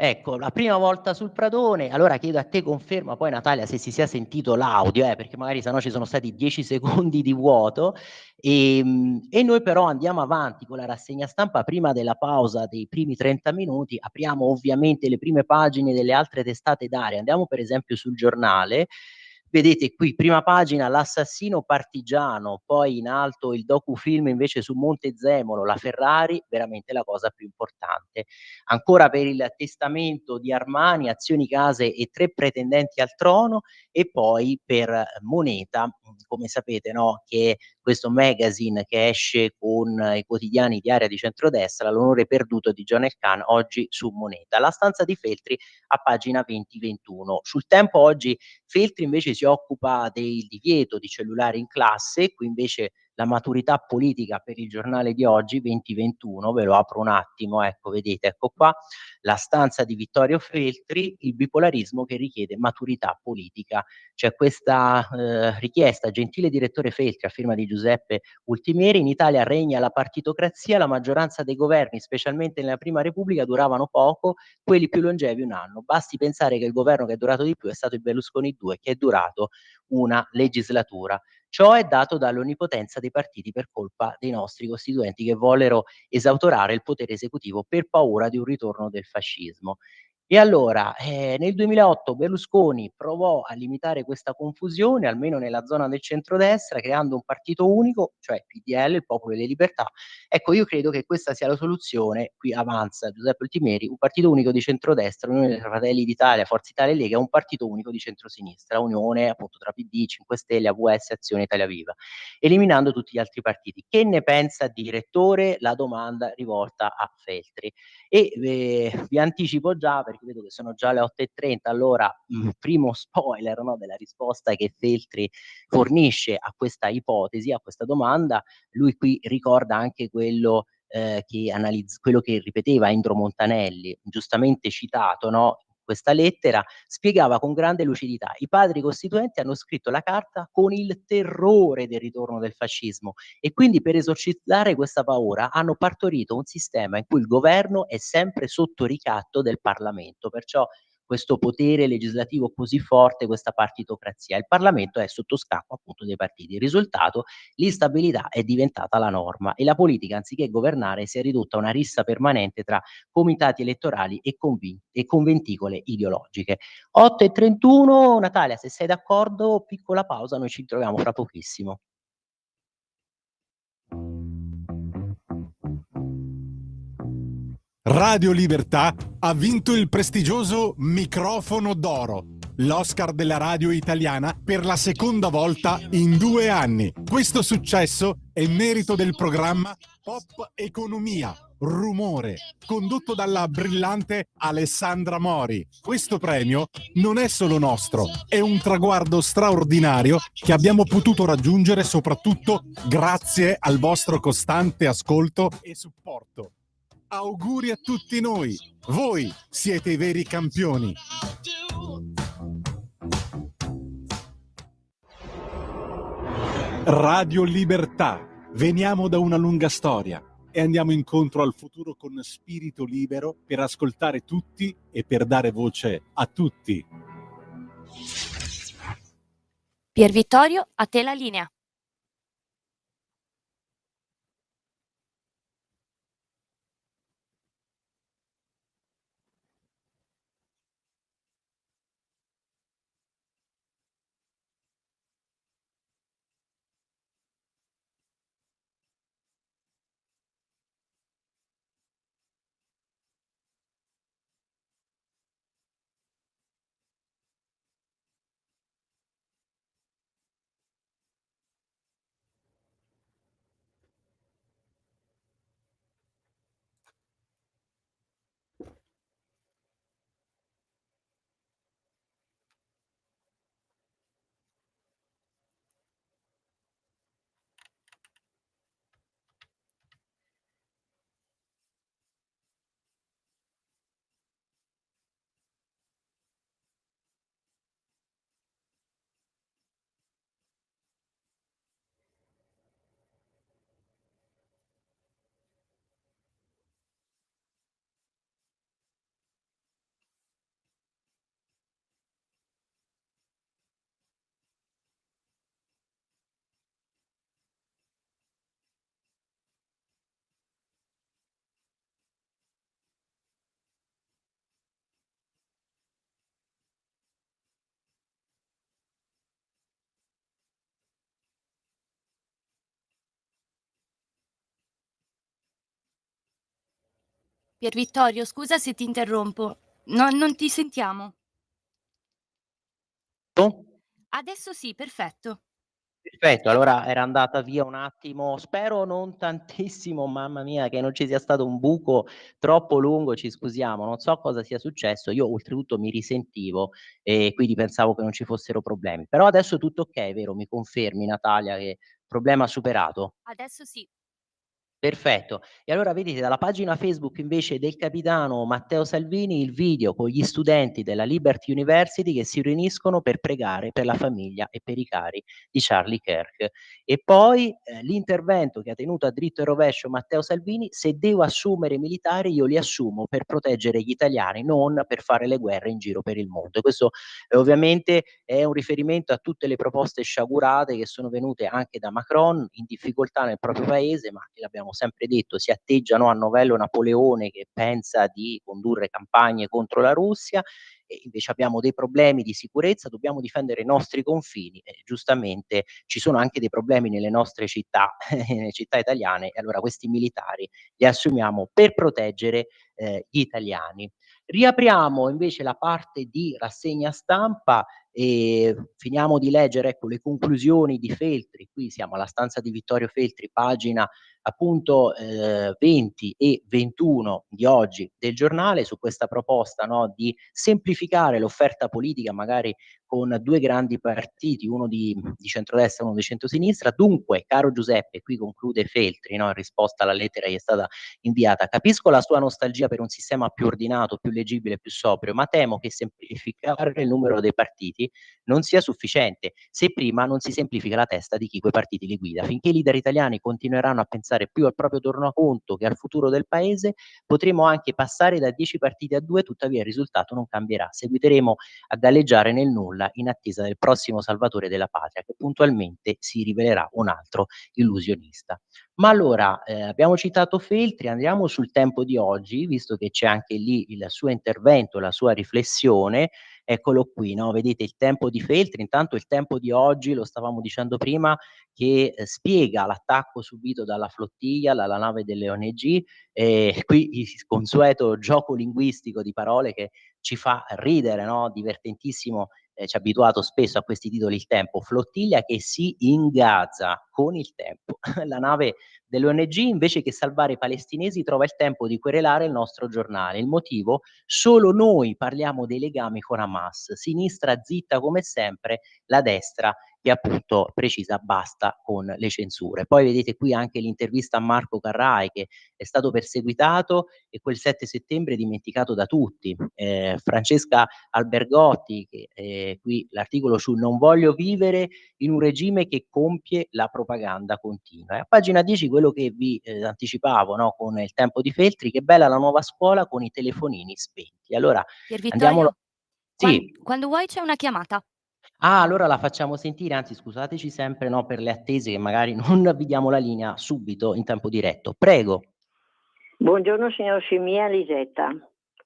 Ecco, la prima volta sul Pratone, allora chiedo a te conferma poi Natalia se si sia sentito l'audio, perché magari se no ci sono stati 10 secondi di vuoto, e noi però andiamo avanti con la rassegna stampa. Prima della pausa dei primi 30 minuti apriamo ovviamente le prime pagine delle altre testate d'aria. Andiamo per esempio sul Giornale. Vedete qui, prima pagina, l'assassino partigiano, poi in alto il docufilm invece su Montezemolo, la Ferrari, veramente la cosa più importante. Ancora per il testamento di Armani, azioni, case e 3 pretendenti al trono, e poi per Moneta, come sapete, no, che è questo magazine che esce con i quotidiani di area di centrodestra, l'onore perduto di John El Khan, oggi su Moneta. La stanza di Feltri a pagina 20-21. Sul Tempo oggi Feltri invece si occupa del divieto di cellulari in classe, qui invece la maturità politica per il giornale di oggi 2021, ve lo apro un attimo, ecco vedete, ecco qua, la stanza di Vittorio Feltri, il bipolarismo che richiede maturità politica. C'è questa richiesta, gentile direttore Feltri, a firma di Giuseppe Ultimeri, in Italia regna la partitocrazia, la maggioranza dei governi, specialmente nella Prima Repubblica, duravano poco, quelli più longevi un anno. Basti pensare che il governo che è durato di più è stato il Berlusconi 2, che è durato una legislatura. Ciò è dato dall'onnipotenza dei partiti per colpa dei nostri costituenti che vollero esautorare il potere esecutivo per paura di un ritorno del fascismo. E allora, nel 2008 Berlusconi provò a limitare questa confusione, almeno nella zona del centrodestra, creando un partito unico, cioè PDL, il Popolo delle Libertà. Ecco, io credo che questa sia la soluzione, qui avanza Giuseppe Ultieri, un partito unico di centrodestra, unione tra Fratelli d'Italia, Forza Italia e Lega, un partito unico di centrosinistra, unione appunto tra PD, 5 Stelle, AVS, Azione, Italia Viva, eliminando tutti gli altri partiti. Che ne pensa direttore? La domanda rivolta a Feltri. E vi anticipo già, perché vedo che sono già le 8:30, allora primo spoiler, no, della risposta che Feltri fornisce a questa ipotesi, a questa domanda. Lui qui ricorda anche quello che ripeteva Indro Montanelli, giustamente citato, no, questa lettera, spiegava con grande lucidità: i padri costituenti hanno scritto la carta con il terrore del ritorno del fascismo e quindi per esorcizzare questa paura hanno partorito un sistema in cui il governo è sempre sotto ricatto del Parlamento, perciò questo potere legislativo così forte, questa partitocrazia. Il Parlamento è sotto scacco appunto dei partiti. Il risultato, l'instabilità è diventata la norma e la politica, anziché governare, si è ridotta a una rissa permanente tra comitati elettorali e conventicole ideologiche. 8:31, Natalia, se sei d'accordo, piccola pausa, noi ci troviamo fra pochissimo. Radio Libertà ha vinto il prestigioso Microfono d'Oro, l'Oscar della radio italiana per la seconda volta in 2 anni. Questo successo è merito del programma Pop Economia, Rumore, condotto dalla brillante Alessandra Mori. Questo premio non è solo nostro, è un traguardo straordinario che abbiamo potuto raggiungere soprattutto grazie al vostro costante ascolto e supporto. Auguri a tutti noi, voi siete i veri campioni. Radio Libertà, veniamo da una lunga storia e andiamo incontro al futuro con spirito libero per ascoltare tutti e per dare voce a tutti. Pier Vittorio, a te la linea. Pier Vittorio, scusa se ti interrompo. Non ti sentiamo. Adesso sì, perfetto. Perfetto, allora era andata via un attimo, spero non tantissimo, mamma mia, che non ci sia stato un buco troppo lungo, ci scusiamo, non so cosa sia successo. Io oltretutto mi risentivo e quindi pensavo che non ci fossero problemi. Però adesso è tutto okay, vero? Mi confermi, Natalia, che problema superato? Adesso sì. Perfetto. E allora vedete dalla pagina Facebook invece del capitano Matteo Salvini il video con gli studenti della Liberty University che si riuniscono per pregare per la famiglia e per i cari di Charlie Kirk. E poi l'intervento che ha tenuto a dritto e rovescio Matteo Salvini: se devo assumere militari io li assumo per proteggere gli italiani, non per fare le guerre in giro per il mondo. E questo ovviamente è un riferimento a tutte le proposte sciagurate che sono venute anche da Macron, in difficoltà nel proprio paese, ma che l'abbiamo abbiamo sempre detto, si atteggiano a novello Napoleone che pensa di condurre campagne contro la Russia, e invece abbiamo dei problemi di sicurezza, dobbiamo difendere i nostri confini e giustamente ci sono anche dei problemi nelle nostre città, nelle città italiane, e allora questi militari li assumiamo per proteggere gli italiani. Riapriamo invece la parte di rassegna stampa e finiamo di leggere, ecco, le conclusioni di Feltri. Qui siamo alla stanza di Vittorio Feltri, pagina appunto 20 e 21 di oggi del giornale, su questa proposta, no, di semplificare l'offerta politica magari con due grandi partiti, uno di centrodestra e uno di centrosinistra. Dunque, caro Giuseppe, qui conclude Feltri, no, in risposta alla lettera che è stata inviata, capisco la sua nostalgia per un sistema più ordinato, più leggibile, più sobrio, ma temo che semplificare il numero dei partiti non sia sufficiente se prima non si semplifica la testa di chi quei partiti li guida. Finché i leader italiani continueranno a pensare più al proprio tornaconto che al futuro del paese, potremo anche passare da 10 partiti a 2, tuttavia il risultato non cambierà. Seguiteremo a galleggiare nel nulla in attesa del prossimo salvatore della patria, che puntualmente si rivelerà un altro illusionista. Ma allora, abbiamo citato Feltri, andiamo sul Tempo di oggi, visto che c'è anche lì il suo intervento, la sua riflessione. Eccolo qui, no, vedete il Tempo di Feltri. Intanto il Tempo di oggi, lo stavamo dicendo prima, che spiega l'attacco subito dalla flottiglia, dalla nave delle ONG, e qui il consueto gioco linguistico di parole che ci fa ridere, no, divertentissimo, ci ha abituato spesso a questi titoli il Tempo. Flottiglia che si ingazza con il tempo. La nave dell'ONG, invece che salvare i palestinesi, trova il tempo di querelare il nostro giornale. Il motivo? Solo noi parliamo dei legami con Hamas. Sinistra zitta come sempre, la destra che appunto precisa basta con le censure. Poi vedete qui anche l'intervista a Marco Carrai, che è stato perseguitato e quel 7 settembre dimenticato da tutti. Francesca Albergotti, che qui l'articolo su "Non voglio vivere in un regime che compie la propaganda continua". E a pagina 10 quello che vi anticipavo, no, con il Tempo di Feltri, che bella la nuova scuola con i telefonini spenti. Allora Pier andiamolo. Vittorio, Sì. quando vuoi c'è una chiamata. Ah, allora la facciamo sentire, anzi scusateci sempre, no, per le attese che magari non vi diamo la linea subito in tempo diretto. Prego. Buongiorno signor Scimia, Lisetta.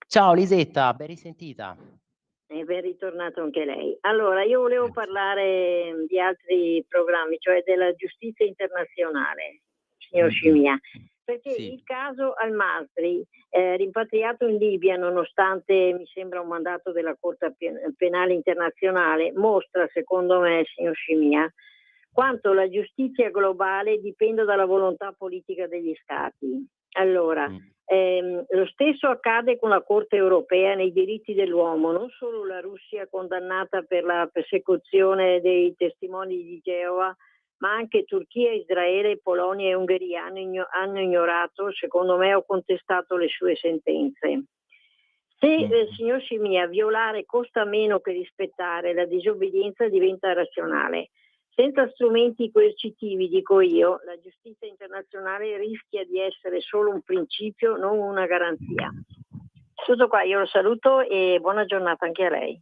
Ciao Lisetta, ben risentita. E ben ritornato anche lei. Allora, io volevo parlare di altri programmi, cioè della giustizia internazionale, signor Scimia, perché Sì. il caso Al-Masri, rimpatriato in Libia nonostante mi sembra un mandato della Corte Penale Internazionale, mostra, secondo me, signor Scimia, quanto la giustizia globale dipenda dalla volontà politica degli Stati. Allora, lo stesso accade con la Corte europea nei diritti dell'uomo, non solo la Russia condannata per la persecuzione dei testimoni di Geova, ma anche Turchia, Israele, Polonia e Ungheria hanno ignorato, secondo me, o contestato le sue sentenze. Se, signor Scimia, violare costa meno che rispettare, la disobbedienza diventa razionale. Senza strumenti coercitivi, dico io, la giustizia internazionale rischia di essere solo un principio, non una garanzia. Tutto qua, io lo saluto e buona giornata anche a lei.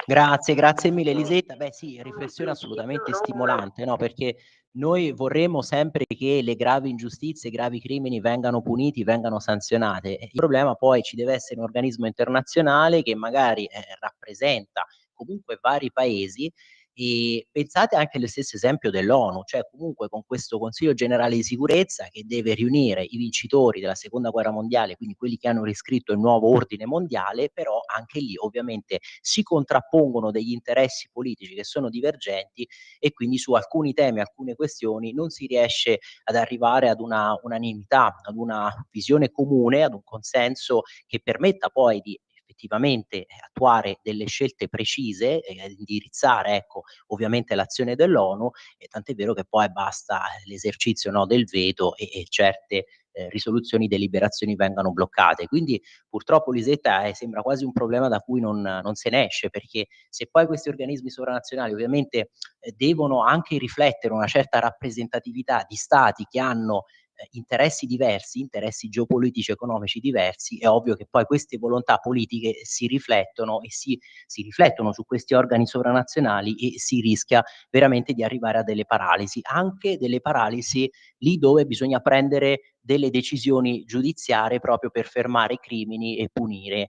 Grazie mille Elisetta. Beh sì, riflessione assolutamente stimolante, no? Perché noi vorremmo sempre che le gravi ingiustizie, i gravi crimini vengano puniti, vengano sanzionate. Il problema poi ci deve essere un organismo internazionale che magari rappresenta comunque vari paesi. E pensate anche allo stesso esempio dell'ONU, cioè comunque con questo Consiglio generale di sicurezza che deve riunire i vincitori della seconda guerra mondiale, quindi quelli che hanno riscritto il nuovo ordine mondiale, però anche lì ovviamente si contrappongono degli interessi politici che sono divergenti e quindi su alcuni temi, alcune questioni non si riesce ad arrivare ad una unanimità, ad una visione comune, ad un consenso che permetta poi di effettivamente attuare delle scelte precise e indirizzare, ecco, ovviamente l'azione dell'ONU, e tant'è vero che poi basta l'esercizio, no, del veto e certe risoluzioni, deliberazioni vengano bloccate. Quindi purtroppo Lisetta sembra quasi un problema da cui non se ne esce, perché se poi questi organismi sovranazionali ovviamente devono anche riflettere una certa rappresentatività di stati che hanno interessi diversi, interessi geopolitici, economici diversi, è ovvio che poi queste volontà politiche si riflettono e si riflettono su questi organi sovranazionali e si rischia veramente di arrivare a delle paralisi, anche delle paralisi lì dove bisogna prendere delle decisioni giudiziarie proprio per fermare i crimini e punire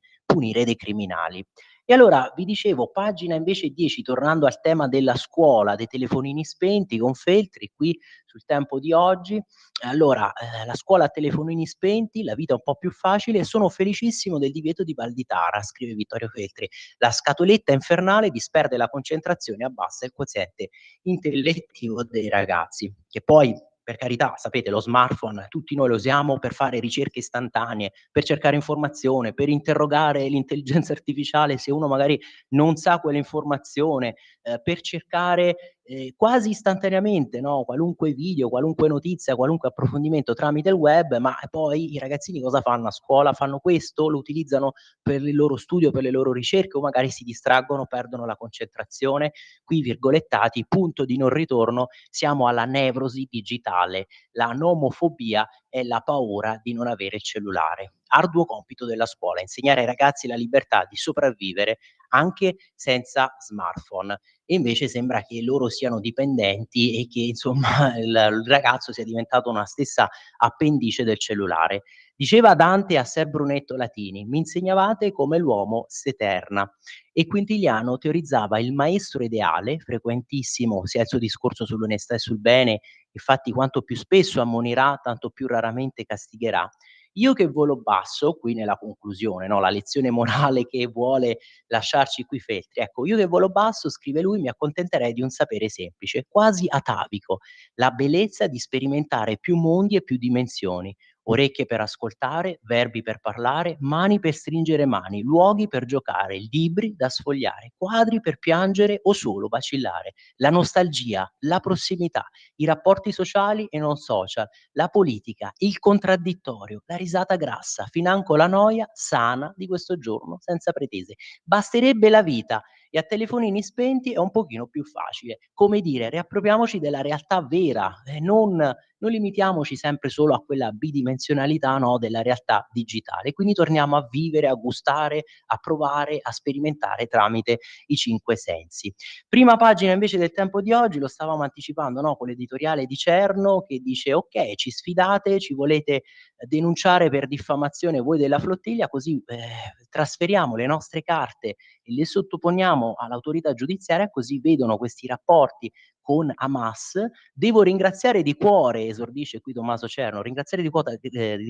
dei criminali. E allora vi dicevo, pagina invece 10, tornando al tema della scuola, dei telefonini spenti con Feltri, qui sul Tempo di oggi. Allora, la scuola a telefonini spenti, la vita un po' più facile, sono felicissimo del divieto di Valditara, scrive Vittorio Feltri. La scatoletta infernale disperde la concentrazione e abbassa il quoziente intellettivo dei ragazzi, che poi, per carità, sapete, lo smartphone tutti noi lo usiamo per fare ricerche istantanee, per cercare informazione, per interrogare l'intelligenza artificiale se uno magari non sa quell'informazione, per cercare quasi istantaneamente, no, qualunque video, qualunque notizia, qualunque approfondimento tramite il web, ma poi i ragazzini cosa fanno a scuola? Fanno questo? Lo utilizzano per il loro studio, per le loro ricerche o magari si distraggono, perdono la concentrazione? Qui virgolettati, punto di non ritorno, siamo alla nevrosi digitale, la nomofobia è la paura di non avere il cellulare. Arduo compito della scuola, insegnare ai ragazzi la libertà di sopravvivere anche senza smartphone. E invece sembra che loro siano dipendenti e che insomma il ragazzo sia diventato una stessa appendice del cellulare. Diceva Dante a Ser Brunetto Latini: "Mi insegnavate come l'uomo s'eterna". E Quintiliano teorizzava il maestro ideale, frequentissimo sia il suo discorso sull'onestà e sul bene, infatti quanto più spesso ammonirà, tanto più raramente castigherà. Io che volo basso, qui nella conclusione, no, la lezione morale che vuole lasciarci qui Feltri, ecco, io che volo basso, scrive lui, mi accontenterei di un sapere semplice, quasi atavico, la bellezza di sperimentare più mondi e più dimensioni, orecchie per ascoltare, verbi per parlare, mani per stringere mani, luoghi per giocare, libri da sfogliare, quadri per piangere o solo vacillare, la nostalgia, la prossimità, i rapporti sociali e non social, la politica, il contraddittorio, la risata grassa, financo la noia sana di questo giorno senza pretese. Basterebbe la vita e a telefonini spenti è un pochino più facile. Come dire, riappropriamoci della realtà vera e non limitiamoci sempre solo a quella bidimensionalità, no, della realtà digitale. Quindi torniamo a vivere, a gustare, a provare, a sperimentare tramite i 5 sensi. Prima pagina invece del Tempo di oggi, lo stavamo anticipando, no, con l'editoriale di Cerno che dice: "Okay, ci sfidate, ci volete denunciare per diffamazione voi della flottiglia, così, trasferiamo le nostre carte e le sottoponiamo all'autorità giudiziaria, così vedono questi rapporti con Hamas. Devo ringraziare di cuore", esordisce qui Tommaso Cerno, "ringraziare di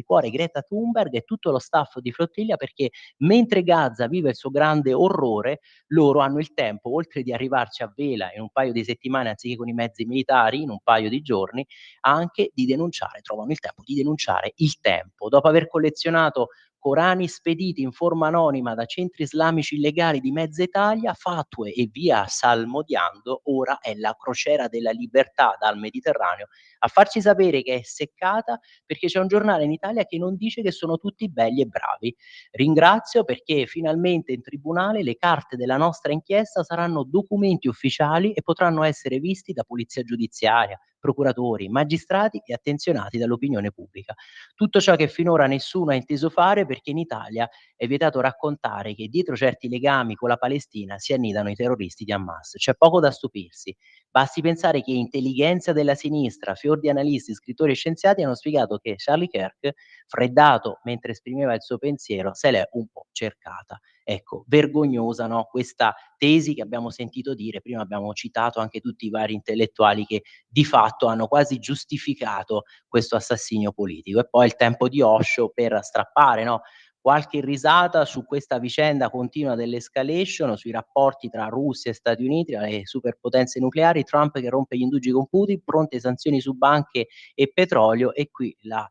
cuore Greta Thunberg e tutto lo staff di Flottiglia perché mentre Gaza vive il suo grande orrore, loro hanno il tempo, oltre di arrivarci a vela in un paio di settimane anziché con i mezzi militari, in un paio di giorni, anche di denunciare, trovano il tempo di denunciare il tempo. Dopo aver collezionato Corani spediti in forma anonima da centri islamici illegali di mezza Italia, fatue e via salmodiando, ora è la crociera della libertà dal Mediterraneo a farci sapere che è seccata perché c'è un giornale in Italia che non dice che sono tutti belli e bravi. Ringrazio perché finalmente in tribunale le carte della nostra inchiesta saranno documenti ufficiali e potranno essere visti da polizia giudiziaria, procuratori, magistrati e attenzionati dall'opinione pubblica. Tutto ciò che finora nessuno ha inteso fare perché in Italia è vietato raccontare che dietro certi legami con la Palestina si annidano i terroristi di Hamas. C'è poco da stupirsi. Basti pensare che intelligenza della sinistra, fior di analisti, scrittori e scienziati hanno spiegato che Charlie Kirk, freddato mentre esprimeva il suo pensiero, se l'è un po' cercata. Ecco, vergognosa, no, questa tesi che abbiamo sentito dire, prima abbiamo citato anche tutti i vari intellettuali che di fatto hanno quasi giustificato questo assassinio politico. E poi il tempo di Osho per strappare, no, qualche risata su questa vicenda continua dell'escalation, sui rapporti tra Russia e Stati Uniti, tra le superpotenze nucleari, Trump che rompe gli indugi con Putin, pronte sanzioni su banche e petrolio, e qui la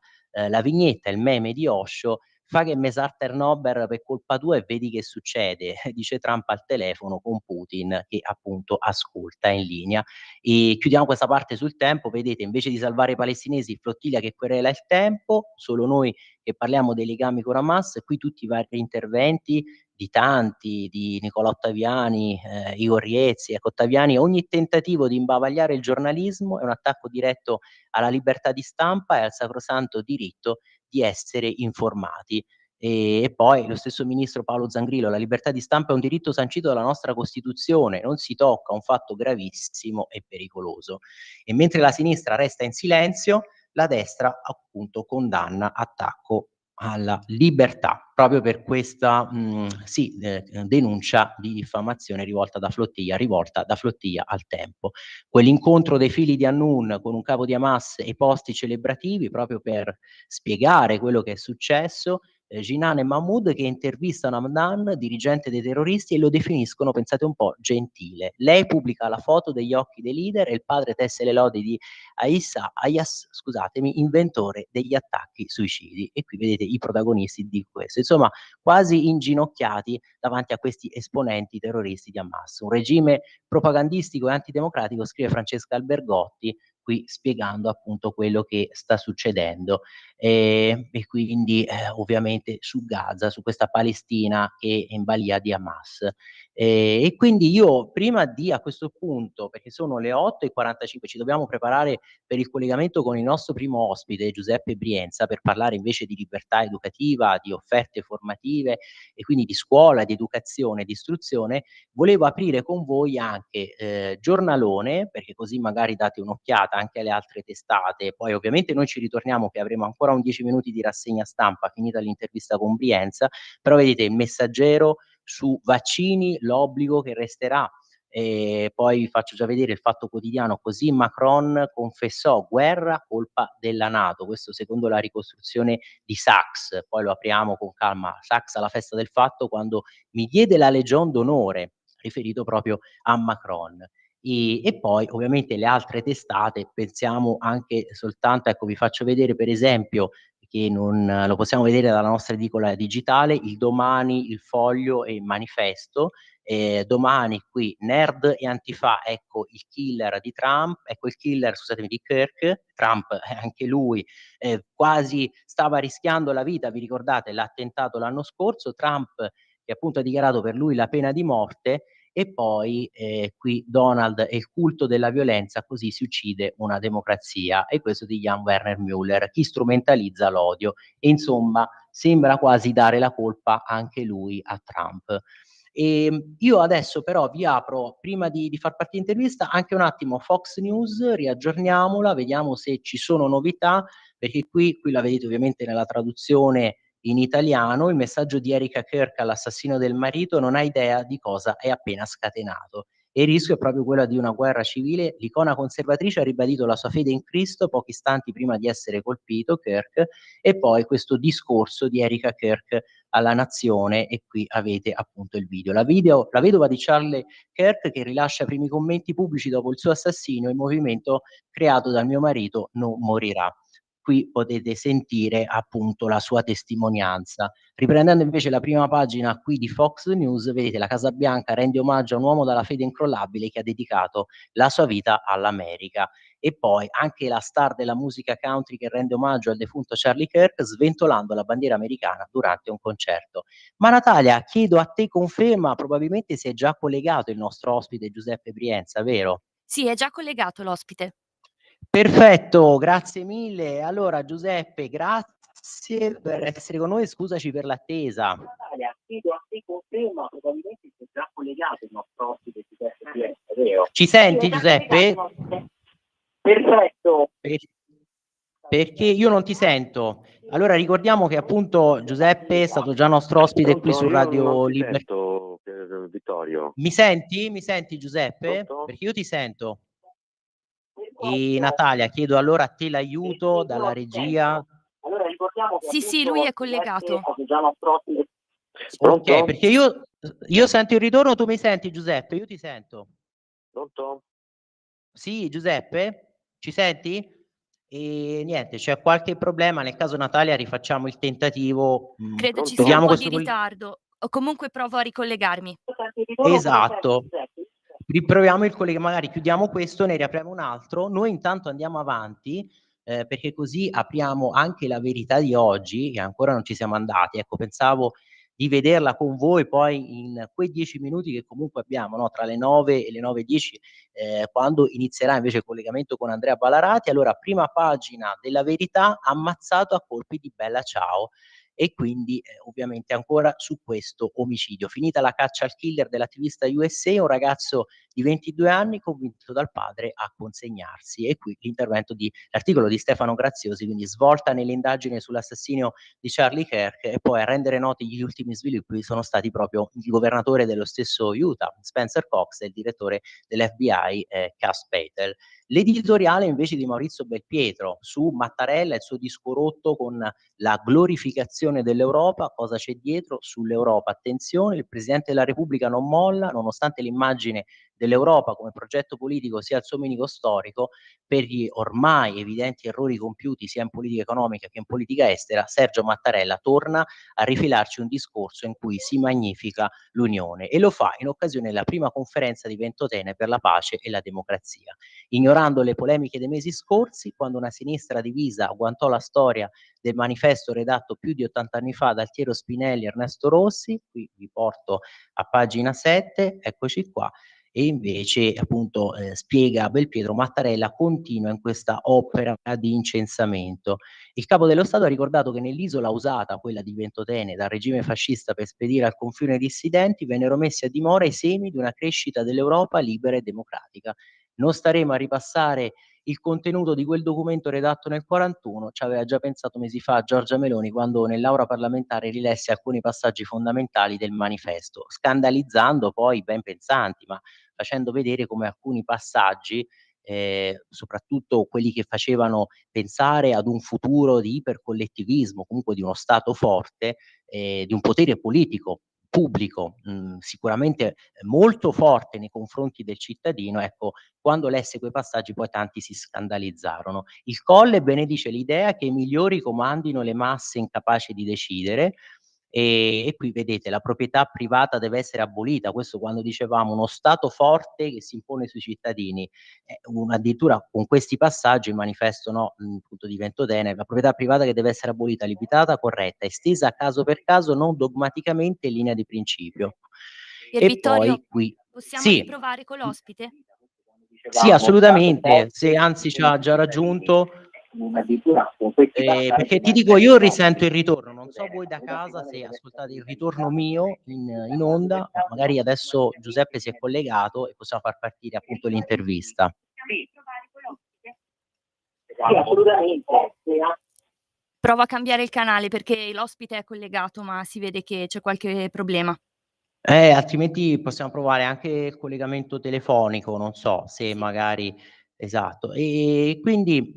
vignetta, il meme di Osho: "Fa che me sarter nober per colpa tua e vedi che succede", dice Trump al telefono con Putin che appunto ascolta in linea. E chiudiamo questa parte sul tempo, vedete, invece di salvare i palestinesi, flottiglia che querela il tempo, solo noi che parliamo dei legami con Hamas, qui tutti i vari interventi di tanti, di Nicola Ottaviani, Igor Riezzi, ecco, Ottaviani, ogni tentativo di imbavagliare il giornalismo è un attacco diretto alla libertà di stampa e al sacrosanto diritto di essere informati. E poi lo stesso ministro Paolo Zangrillo: la libertà di stampa è un diritto sancito dalla nostra Costituzione, non si tocca, un fatto gravissimo e pericoloso. E mentre la sinistra resta in silenzio, la destra appunto condanna attacco alla libertà, proprio per questa denuncia di diffamazione rivolta da Flotilla al Tempo. Quell'incontro dei figli di Annun con un capo di Hamas e posti celebrativi proprio per spiegare quello che è successo, Jinan e Mahmoud che intervistano Hamdan, dirigente dei terroristi, e lo definiscono, pensate un po', gentile. Lei pubblica la foto degli occhi dei leader e il padre tesse le lodi di Ayas, inventore degli attacchi suicidi. E qui vedete i protagonisti di questo, insomma, quasi inginocchiati davanti a questi esponenti terroristi di Hamas. Un regime propagandistico e antidemocratico, scrive Francesca Albergotti, qui spiegando appunto quello che sta succedendo, e quindi ovviamente su Gaza, su questa Palestina che è in balia di Hamas. E quindi io prima di, a questo punto, perché sono le 8:45, ci dobbiamo preparare per il collegamento con il nostro primo ospite, Giuseppe Brienza, per parlare invece di libertà educativa, di offerte formative e quindi di scuola, di educazione, di istruzione. Volevo aprire con voi anche Giornalone, perché così magari date un'occhiata anche alle altre testate. Poi ovviamente noi ci ritorniamo, che avremo ancora un 10 minuti di rassegna stampa finita l'intervista con Brienza, però vedete Il Messaggero su vaccini, l'obbligo che resterà. Poi vi faccio già vedere Il Fatto Quotidiano: così Macron confessò guerra colpa della NATO, questo secondo la ricostruzione di Sachs. Poi lo apriamo con calma. Sachs alla festa del fatto, quando mi diede la Legion d'onore, riferito proprio a Macron. E poi ovviamente le altre testate, pensiamo anche soltanto, ecco vi faccio vedere per esempio, che non lo possiamo vedere dalla nostra edicola digitale, il Domani, il Foglio e il Manifesto. Domani qui Nerd e Antifa, ecco il killer di Trump, ecco il killer, scusatemi, di Kirk. Trump anche lui quasi stava rischiando la vita, vi ricordate l'attentato l'anno scorso, Trump che appunto ha dichiarato per lui la pena di morte. E poi qui Donald e il culto della violenza, così si uccide una democrazia, e questo di Jan Werner Müller, chi strumentalizza l'odio. E insomma sembra quasi dare la colpa anche lui a Trump. Io adesso però vi apro, prima di far partire l'intervista, anche un attimo Fox News, riaggiorniamola, vediamo se ci sono novità, perché qui la vedete ovviamente nella traduzione in italiano. Il messaggio di Erika Kirk all'assassino del marito: non ha idea di cosa è appena scatenato. E il rischio è proprio quello di una guerra civile. L'icona conservatrice ha ribadito la sua fede in Cristo pochi istanti prima di essere colpito, Kirk, e poi questo discorso di Erika Kirk alla nazione, e qui avete appunto il video. La vedova di Charlie Kirk che rilascia i primi commenti pubblici dopo il suo assassinio: il movimento creato dal mio marito non morirà. Qui potete sentire appunto la sua testimonianza. Riprendendo invece la prima pagina qui di Fox News, vedete la Casa Bianca rende omaggio a un uomo dalla fede incrollabile che ha dedicato la sua vita all'America. E poi anche la star della musica country che rende omaggio al defunto Charlie Kirk sventolando la bandiera americana durante un concerto. Ma Natalia, chiedo a te conferma, probabilmente si è già collegato il nostro ospite Giuseppe Brienza, vero? Sì, è già collegato l'ospite. Perfetto, grazie mille. Allora Giuseppe, grazie per essere con noi, scusaci per l'attesa. Natalia, chiedo a te conferma, probabilmente si è già collegato il nostro ospite Giuseppe Brienza, vero? Ci senti Giuseppe? Perfetto. Perché io non ti sento. Allora ricordiamo che appunto Giuseppe è stato già nostro ospite qui su Radio Libertà. Vittorio. Mi senti? Mi senti Giuseppe? Pronto? Perché io ti sento. E Natalia, chiedo allora a te l'aiuto dalla regia. Allora ricordiamo che Sì, lui è collegato. già nostro ospite. Ok, perché io sento il ritorno, tu mi senti Giuseppe? Io ti sento. Pronto? Sì, Giuseppe? Ci senti? E niente, c'è qualche problema, nel caso Natalia rifacciamo il tentativo. Credo ci sia vediamo un po' questo di ritardo. O comunque provo a ricollegarmi. Esatto. Riproviamo il collega, magari chiudiamo questo, ne riapriamo un altro. Noi intanto andiamo avanti, perché così apriamo anche la verità di oggi, che ancora non ci siamo andati. Ecco, pensavo di vederla con voi poi in quei 10 minuti che comunque abbiamo, no? Tra le 9 e le 9:10, quando inizierà invece il collegamento con Andrea Ballarati. Allora, prima pagina della Verità, ammazzato a colpi di Bella Ciao, e quindi ovviamente ancora su questo omicidio. Finita la caccia al killer dell'attivista USA, un ragazzo di 22 anni convinto dal padre a consegnarsi, e qui l'articolo di Stefano Graziosi, quindi svolta nell'indagine sull'assassinio di Charlie Kirk, e poi a rendere noti gli ultimi sviluppi sono stati proprio il governatore dello stesso Utah, Spencer Cox, e il direttore dell'FBI, Cass Patel. L'editoriale invece di Maurizio Belpietro su Mattarella e il suo disco rotto con la glorificazione dell'Europa. Cosa c'è dietro? Sull'Europa, attenzione, il Presidente della Repubblica non molla, nonostante l'immagine dell'Europa come progetto politico sia il suo minico storico. Per gli ormai evidenti errori compiuti sia in politica economica che in politica estera, Sergio Mattarella torna a rifilarci un discorso in cui si magnifica l'Unione, e lo fa in occasione della prima conferenza di Ventotene per la pace e la democrazia, ignorando le polemiche dei mesi scorsi, quando una sinistra divisa agguantò la storia del manifesto redatto più di 80 anni fa da Altiero Spinelli e Ernesto Rossi. Qui vi porto a pagina 7, eccoci qua. E invece appunto spiega Belpietro, Mattarella continua in questa opera di incensamento. Il capo dello Stato ha ricordato che nell'isola usata, quella di Ventotene, dal regime fascista per spedire al confine i dissidenti, vennero messi a dimora i semi di una crescita dell'Europa libera e democratica. Non staremo a ripassare il contenuto di quel documento redatto nel 41, ci aveva già pensato mesi fa Giorgia Meloni quando nell'aula parlamentare rilesse alcuni passaggi fondamentali del manifesto, scandalizzando poi i ben pensanti, ma facendo vedere come alcuni passaggi, soprattutto quelli che facevano pensare ad un futuro di ipercollettivismo, comunque di uno Stato forte, di un potere politico pubblico, sicuramente molto forte nei confronti del cittadino, ecco, quando lesse quei passaggi poi tanti si scandalizzarono. Il Colle benedice l'idea che i migliori comandino le masse incapaci di decidere, e qui vedete la proprietà privata deve essere abolita. Questo quando dicevamo uno Stato forte che si impone sui cittadini, addirittura con questi passaggi il manifesto, no, appunto di Ventotene, la proprietà privata che deve essere abolita, limitata, corretta, estesa caso per caso, non dogmaticamente in linea di principio. Pier E Vittorio, poi qui possiamo sì. riprovare con l'ospite? Sì, assolutamente, se anzi ci ha già raggiunto, perché ti dico, io risento il ritorno, non so voi da casa se ascoltate il ritorno mio in onda, ma magari adesso Giuseppe si è collegato e possiamo far partire appunto l'intervista. Sì, assolutamente. Prova a cambiare il canale perché l'ospite è collegato, ma si vede che c'è qualche problema. Altrimenti possiamo provare anche il collegamento telefonico, non so se Sì. magari esatto. E quindi,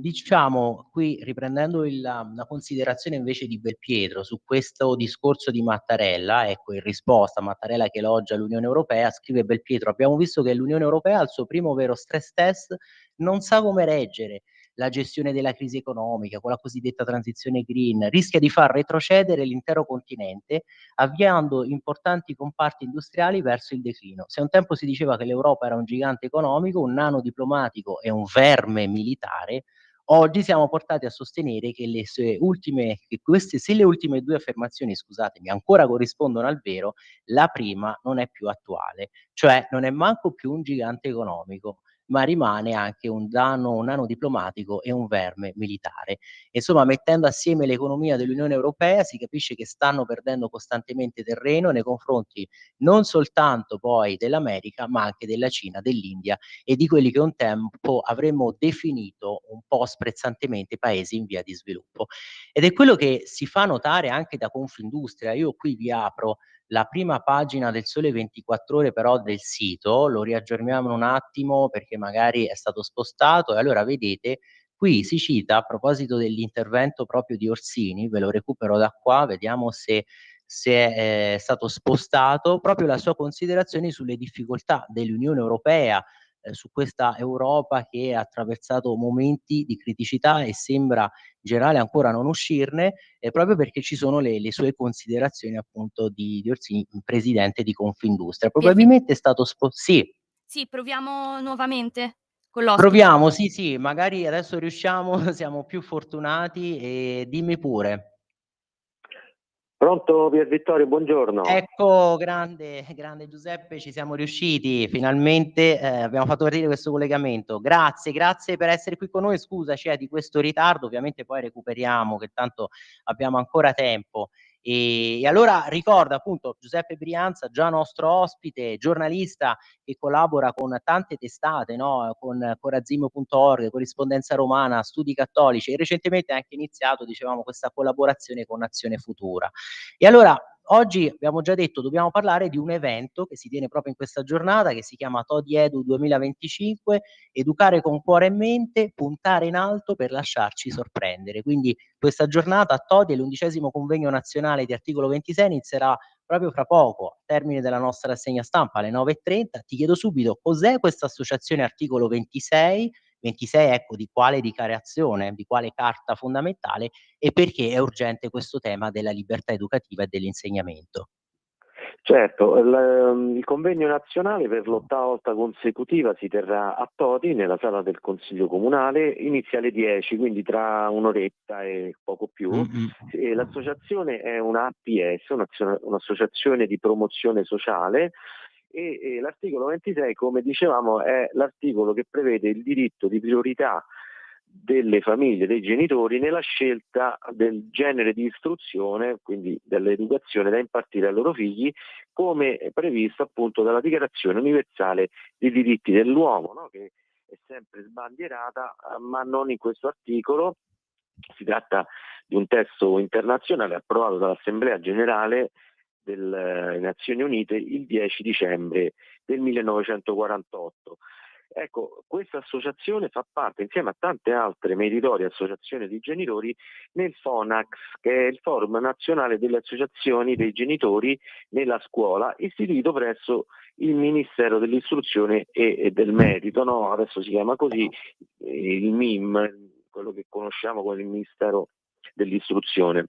diciamo qui riprendendo la considerazione invece di Belpietro su questo discorso di Mattarella, ecco, in risposta a Mattarella che elogia l'Unione Europea, scrive Belpietro: "Abbiamo visto che l'Unione Europea al suo primo vero stress test non sa come reggere la gestione della crisi economica con la cosiddetta transizione green, rischia di far retrocedere l'intero continente avviando importanti comparti industriali verso il declino. Se un tempo si diceva che l'Europa era un gigante economico, un nano diplomatico e un verme militare, oggi siamo portati a sostenere che se le ultime due affermazioni, scusatemi, ancora corrispondono al vero, la prima non è più attuale, cioè non è manco più un gigante economico, ma rimane anche un nano diplomatico e un verme militare. Insomma, mettendo assieme l'economia dell'Unione Europea si capisce che stanno perdendo costantemente terreno nei confronti non soltanto poi dell'America, ma anche della Cina, dell'India e di quelli che un tempo avremmo definito un po' sprezzantemente paesi in via di sviluppo. Ed è quello che si fa notare anche da Confindustria. Io qui vi apro la prima pagina del Sole 24 Ore però del sito, lo riaggiorniamo un attimo perché magari è stato spostato, e allora vedete qui si cita, a proposito dell'intervento proprio di Orsini, ve lo recupero da qua, vediamo se è stato spostato, proprio la sua considerazione sulle difficoltà dell'Unione Europea, su questa Europa che ha attraversato momenti di criticità e sembra in generale ancora non uscirne, proprio perché ci sono le sue considerazioni appunto di Orsini, presidente di Confindustria. Probabilmente è stato sì. Sì, proviamo nuovamente con l'ospite. Proviamo, sì, sì, magari adesso riusciamo, siamo più fortunati, e dimmi pure. Pronto Pier Vittorio, buongiorno. Ecco, grande Giuseppe, ci siamo riusciti, finalmente abbiamo fatto partire questo collegamento. Grazie per essere qui con noi, scusaci di questo ritardo, ovviamente poi recuperiamo che tanto abbiamo ancora tempo. E allora ricorda appunto Giuseppe Brianza, già nostro ospite, giornalista che collabora con tante testate, no? Con Corazzino.org, Corrispondenza Romana, Studi Cattolici, e recentemente ha anche iniziato, dicevamo, questa collaborazione con Azione Futura. E allora oggi abbiamo già detto, dobbiamo parlare di un evento che si tiene proprio in questa giornata, che si chiama Todi Edu 2025, educare con cuore e mente, puntare in alto per lasciarci sorprendere. Quindi questa giornata a Todi, l'11° convegno nazionale di Articolo 26, inizierà proprio fra poco, al termine della nostra rassegna stampa alle 9:30. Ti chiedo subito cos'è questa associazione Articolo 26, ecco, di quale dichiarazione, di quale carta fondamentale, e perché è urgente questo tema della libertà educativa e dell'insegnamento. Certo, il convegno nazionale per l'8ª volta consecutiva si terrà a Todi, nella sala del Consiglio Comunale, inizia alle 10, quindi tra un'oretta e poco più. L'associazione è una APS, un'associazione di promozione sociale, e l'articolo 26, come dicevamo, è l'articolo che prevede il diritto di priorità delle famiglie, dei genitori, nella scelta del genere di istruzione, quindi dell'educazione da impartire ai loro figli, come previsto appunto dalla Dichiarazione Universale dei Diritti dell'Uomo, no? Che è sempre sbandierata, ma non in questo articolo. Si tratta di un testo internazionale approvato dall'Assemblea Generale delle Nazioni Unite il 10 dicembre del 1948. Ecco, questa associazione fa parte, insieme a tante altre meritorie associazioni di genitori, nel FONAX, che è il Forum Nazionale delle Associazioni dei Genitori nella Scuola, istituito presso il Ministero dell'Istruzione e del Merito, no? Adesso si chiama così, il MIM, quello che conosciamo come il Ministero dell'Istruzione.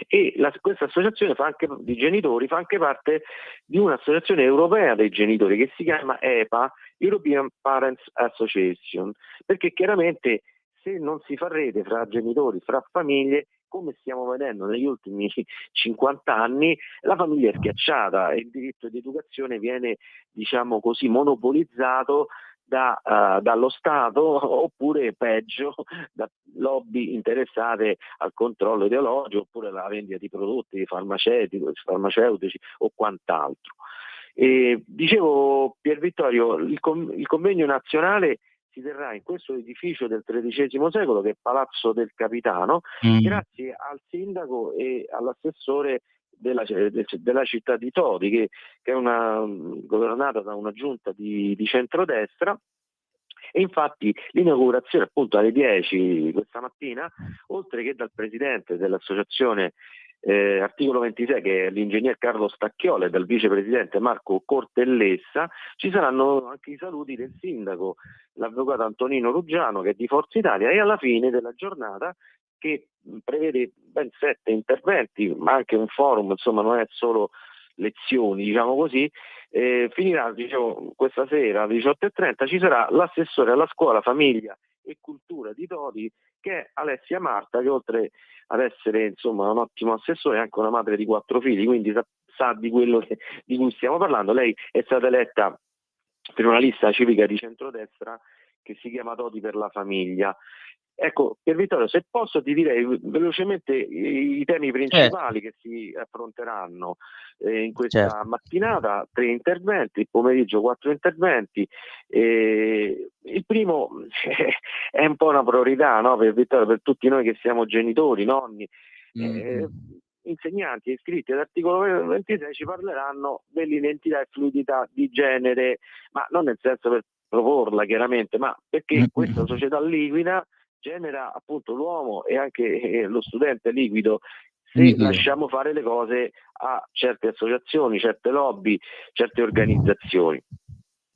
E questa associazione di genitori fa anche parte di un'associazione europea dei genitori che si chiama EPA, European Parents Association, perché chiaramente se non si fa rete fra genitori, fra famiglie, come stiamo vedendo negli ultimi 50 anni, la famiglia è schiacciata e il diritto di educazione viene, diciamo così, monopolizzato dallo Stato, oppure peggio da lobby interessate al controllo ideologico, oppure alla vendita di prodotti farmaceutici o quant'altro. Dicevo, Pier Vittorio, il convegno nazionale si terrà in questo edificio del XIII secolo, che è Palazzo del Capitano, grazie al sindaco e all'assessore della città di Todi, che è governata da una giunta di centrodestra. E infatti l'inaugurazione appunto alle 10 questa mattina, oltre che dal presidente dell'associazione Articolo 26, che è l'ingegner Carlo Stacchiola, e dal vicepresidente Marco Cortellessa, ci saranno anche i saluti del sindaco, l'avvocato Antonino Ruggiano, che è di Forza Italia, e alla fine della giornata, che prevede ben 7 interventi, ma anche un forum, insomma non è solo lezioni, diciamo così, finirà, diciamo, questa sera alle 18:30 ci sarà l'assessore alla scuola, famiglia e cultura di Todi, che è Alessia Marta, che oltre ad essere insomma un ottimo assessore è anche una madre di 4 figli, quindi sa di quello di cui stiamo parlando. Lei è stata eletta per una lista civica di centrodestra che si chiama Todi per la famiglia. Ecco, Pier Vittorio, se posso ti direi velocemente i temi principali che si affronteranno in questa mattinata: 3 interventi, il pomeriggio 4 interventi. Il primo è un po' una priorità, no, Pier Vittorio, per tutti noi che siamo genitori, nonni, insegnanti iscritti all'articolo 26 ci parleranno dell'identità e fluidità di genere, ma non nel senso per proporla chiaramente, ma perché questa società liquida genera appunto l'uomo e anche lo studente liquido se lasciamo fare le cose a certe associazioni, certe lobby, certe organizzazioni.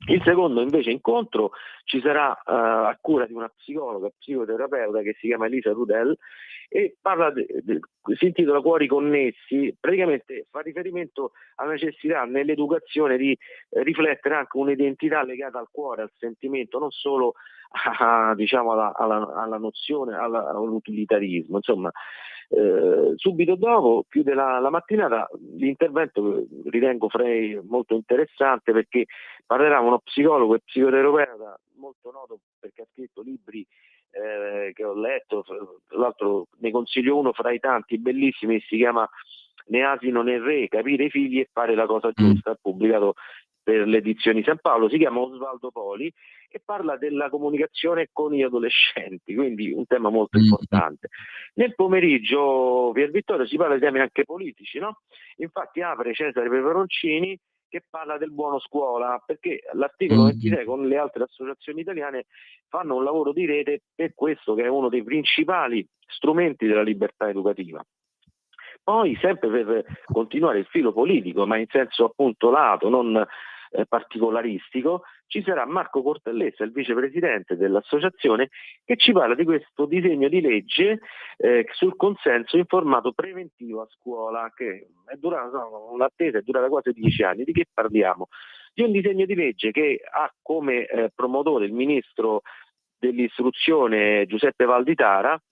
Il secondo invece incontro ci sarà a cura di una psicologa, psicoterapeuta che si chiama Elisa Rudel, e si intitola Cuori Connessi. Praticamente fa riferimento alla necessità nell'educazione di riflettere anche un'identità legata al cuore, al sentimento, non solo diciamo alla nozione, all'utilitarismo. Insomma, Subito dopo, chiude la mattinata, l'intervento ritengo Frey molto interessante, perché parlerà uno psicologo e psicoterapeuta molto noto, perché ha scritto libri che ho letto, tra l'altro ne consiglio uno fra i tanti bellissimi, si chiama Né asino né re, capire i figli e fare la cosa giusta, pubblicato per le edizioni San Paolo, si chiama Osvaldo Poli e parla della comunicazione con gli adolescenti, quindi un tema molto importante. Nel pomeriggio, Pier Vittorio, si parla di temi anche politici, no? Infatti apre Cesare Peperoncini che parla del buono scuola, perché l'articolo 26 con le altre associazioni italiane fanno un lavoro di rete per questo, che è uno dei principali strumenti della libertà educativa. Poi, sempre per continuare il filo politico, ma in senso appunto lato, non particolaristico, ci sarà Marco Cortellessa, il vicepresidente dell'associazione, che ci parla di questo disegno di legge sul consenso informato preventivo a scuola, che è l'attesa è durata quasi 10 anni. Di che parliamo? Di un disegno di legge che ha come promotore il ministro dell'istruzione Giuseppe Valditara,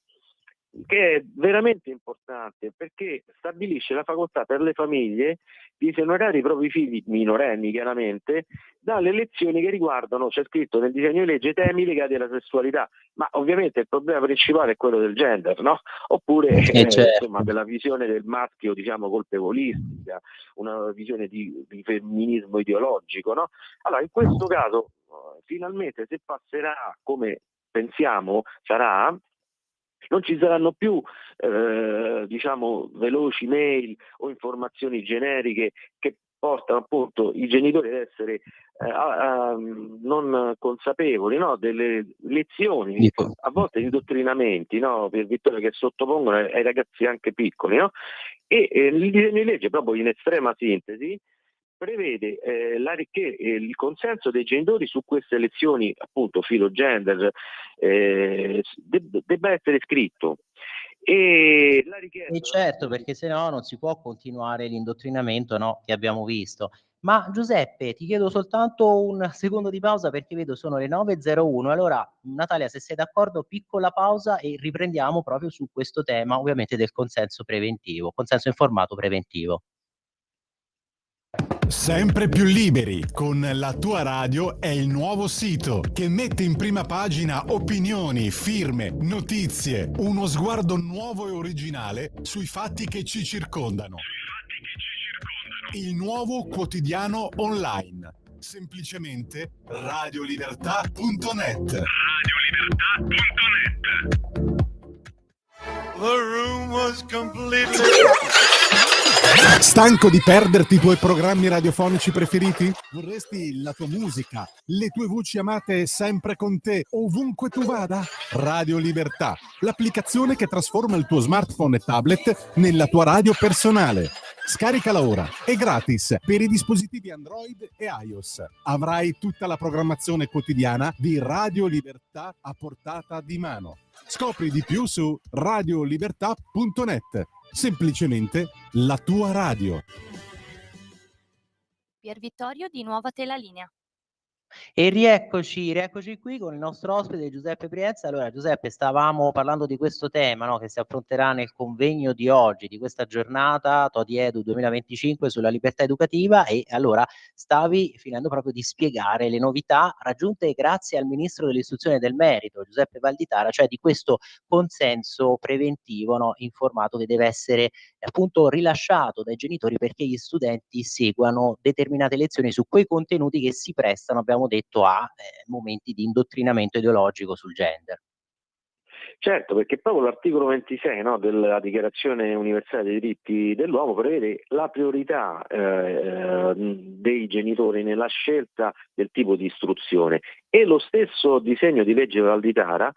che è veramente importante, perché stabilisce la facoltà per le famiglie di esonerare i propri figli minorenni, chiaramente, dalle lezioni che riguardano, c'è scritto nel disegno di legge, temi legati alla sessualità, ma ovviamente il problema principale è quello del gender, no? Oppure insomma, della visione del maschio, diciamo, colpevolistica, una visione di femminismo ideologico, no? Allora, in questo caso, finalmente, se passerà come pensiamo sarà, non ci saranno più diciamo veloci mail o informazioni generiche che portano appunto i genitori ad essere non consapevoli, no? Delle lezioni, a volte di dottrinamenti, no? Per Vittorio, che sottopongono ai ragazzi anche piccoli, no? E il disegno di legge, proprio in estrema sintesi, prevede che il consenso dei genitori su queste lezioni, appunto filo gender, debba essere scritto. E la richiesta... certo, perché se no non si può continuare l'indottrinamento, no, che abbiamo visto. Ma Giuseppe, ti chiedo soltanto un secondo di pausa, perché vedo sono le 9:01. Allora, Natalia, se sei d'accordo, piccola pausa e riprendiamo proprio su questo tema, ovviamente del consenso preventivo, consenso informato preventivo. Sempre più liberi con La Tua Radio è il nuovo sito che mette in prima pagina opinioni, firme, notizie, uno sguardo nuovo e originale sui fatti che ci circondano. Il nuovo quotidiano online. Semplicemente radiolibertà.net. Stanco di perderti i tuoi programmi radiofonici preferiti? Vorresti la tua musica, le tue voci amate sempre con te, ovunque tu vada? Radio Libertà, l'applicazione che trasforma il tuo smartphone e tablet nella tua radio personale. Scaricala ora, è gratis per i dispositivi Android e iOS. Avrai tutta la programmazione quotidiana di Radio Libertà a portata di mano. Scopri di più su radiolibertà.net. Semplicemente la tua radio. Pier Vittorio, di nuovo a te la linea. E rieccoci qui con il nostro ospite Giuseppe Brienza. Allora, Giuseppe, stavamo parlando di questo tema, no, che si affronterà nel convegno di oggi, di questa giornata Todi Edu 2025 sulla libertà educativa, e allora stavi finendo proprio di spiegare le novità raggiunte grazie al Ministro dell'Istruzione e del Merito, Giuseppe Valditara, cioè di questo consenso preventivo, no, informato, che deve essere appunto rilasciato dai genitori perché gli studenti seguano determinate lezioni su quei contenuti che si prestano, abbiamo detto, a momenti di indottrinamento ideologico sul gender. Certo, perché proprio l'articolo 26, no, della Dichiarazione Universale dei Diritti dell'Uomo prevede la priorità dei genitori nella scelta del tipo di istruzione, e lo stesso disegno di legge Valditara,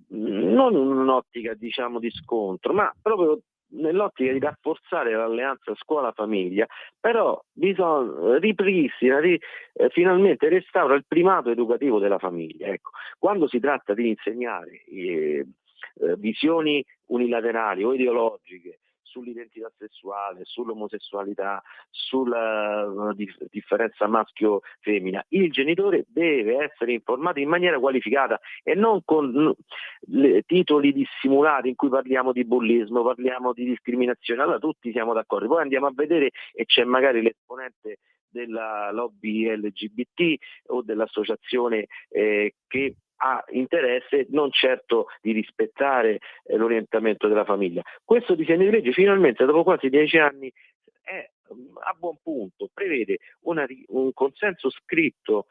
non in un'ottica, diciamo, di scontro, ma proprio nell'ottica di rafforzare l'alleanza scuola-famiglia, però ripristina, finalmente restaura il primato educativo della famiglia. Ecco, quando si tratta di insegnare visioni unilaterali o ideologiche sull'identità sessuale, sull'omosessualità, sulla differenza maschio-femmina. Il genitore deve essere informato in maniera qualificata e non con titoli dissimulati in cui parliamo di bullismo, parliamo di discriminazione. Allora tutti siamo d'accordo, poi andiamo a vedere e c'è magari l'esponente della lobby LGBT o dell'associazione che ha interesse non certo di rispettare l'orientamento della famiglia. Questo disegno di legge finalmente dopo quasi 10 anni è a buon punto, prevede un consenso scritto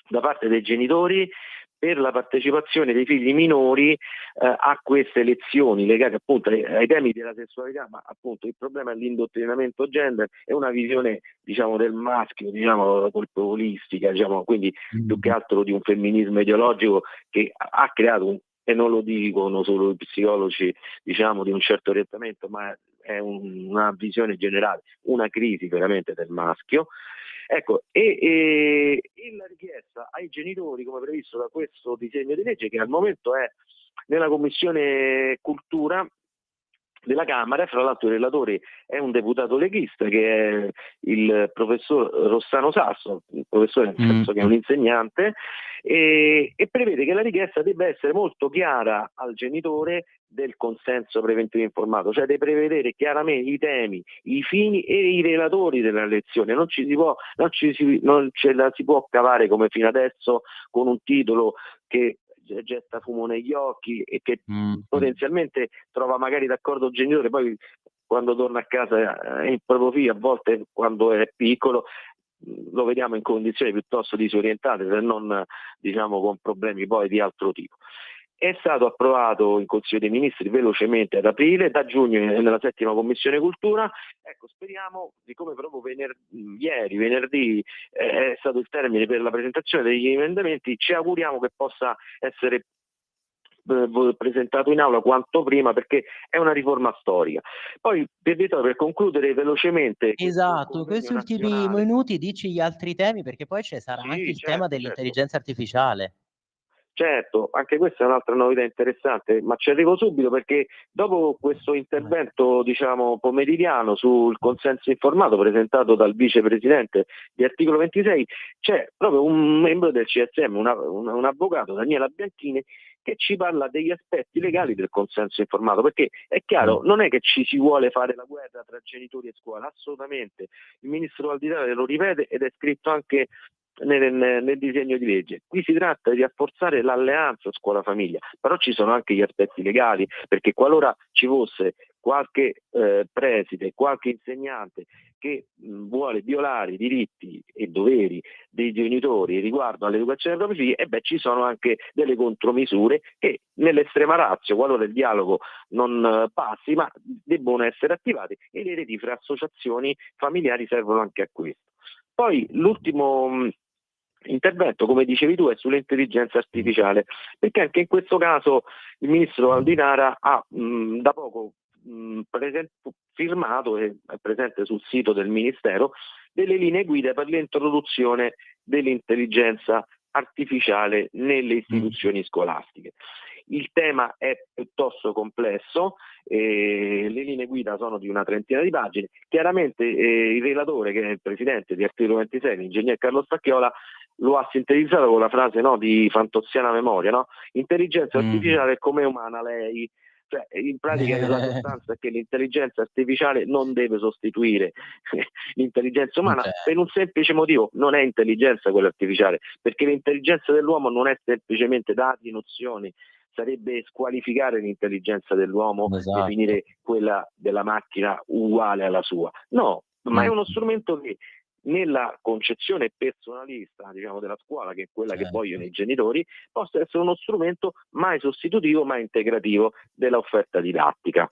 da parte dei genitori per la partecipazione dei figli minori a queste lezioni legate appunto ai temi della sessualità, ma appunto il problema è l'indottrinamento gender e una visione diciamo del maschio, diciamo colpevolistica, diciamo, quindi più che altro di un femminismo ideologico che ha creato e non lo dicono solo i psicologi diciamo di un certo orientamento, ma è una visione generale, una crisi veramente del maschio. Ecco, e la richiesta ai genitori, come previsto da questo disegno di legge, che al momento è nella Commissione Cultura della Camera, e fra l'altro il relatore è un deputato leghista che è il professor Rossano Sasso, il professore nel senso che è un insegnante, e prevede che la richiesta debba essere molto chiara al genitore del consenso preventivo informato, cioè deve prevedere chiaramente i temi, i fini e i relatori della lezione. Non ce la si può cavare come fino adesso con un titolo che getta fumo negli occhi e che potenzialmente trova magari d'accordo il genitore, poi quando torna a casa è proprio figlio, a volte quando è piccolo lo vediamo in condizioni piuttosto disorientate, se non diciamo con problemi poi di altro tipo. È stato approvato in Consiglio dei Ministri velocemente ad aprile, da giugno nella 7ª Commissione Cultura. Ecco, speriamo, siccome proprio venerdì è stato il termine per la presentazione degli emendamenti, ci auguriamo che possa essere presentato in aula quanto prima, perché è una riforma storica. Poi per concludere velocemente, esatto, questi ultimi minuti dici gli altri temi, perché poi ci sarà anche il tema dell'intelligenza artificiale. Certo, anche questa è un'altra novità interessante, ma ci arrivo subito perché dopo questo intervento diciamo pomeridiano sul consenso informato presentato dal vicepresidente di Articolo 26 c'è proprio un membro del CSM, un avvocato, Daniela Bianchini, che ci parla degli aspetti legali del consenso informato, perché è chiaro, non è che ci si vuole fare la guerra tra genitori e scuola, assolutamente. Il ministro Valditara lo ripete ed è scritto anche nel disegno di legge. Qui si tratta di rafforzare l'alleanza scuola-famiglia, però ci sono anche gli aspetti legali, perché qualora ci fosse qualche preside, qualche insegnante che vuole violare i diritti e doveri dei genitori riguardo all'educazione dei propri figli, ci sono anche delle contromisure che nell'estrema ratio, qualora il dialogo non passi, ma debbono essere attivate, e le reti fra associazioni familiari servono anche a questo. Poi l'ultimo intervento, come dicevi tu, è sull'intelligenza artificiale, perché anche in questo caso il ministro Valditara ha da poco firmato e è presente sul sito del Ministero delle linee guida per l'introduzione dell'intelligenza artificiale nelle istituzioni scolastiche. Il tema è piuttosto complesso, le linee guida sono di una 30ina di pagine. Chiaramente il relatore, che è il presidente di Articolo 26, l'ingegner Carlo Stacchiola, lo ha sintetizzato con la frase di fantoziana memoria, no? Intelligenza artificiale è come umana lei. Cioè, in pratica la sostanza è che l'intelligenza artificiale non deve sostituire l'intelligenza umana, per un semplice motivo: non è intelligenza quella artificiale, perché l'intelligenza dell'uomo non è semplicemente dati, nozioni, sarebbe squalificare l'intelligenza dell'uomo, definire quella della macchina uguale alla sua. No, ma è uno strumento che nella concezione personalista, diciamo, della scuola, che è quella che vogliono i genitori, possa essere uno strumento mai sostitutivo ma integrativo dell'offerta didattica.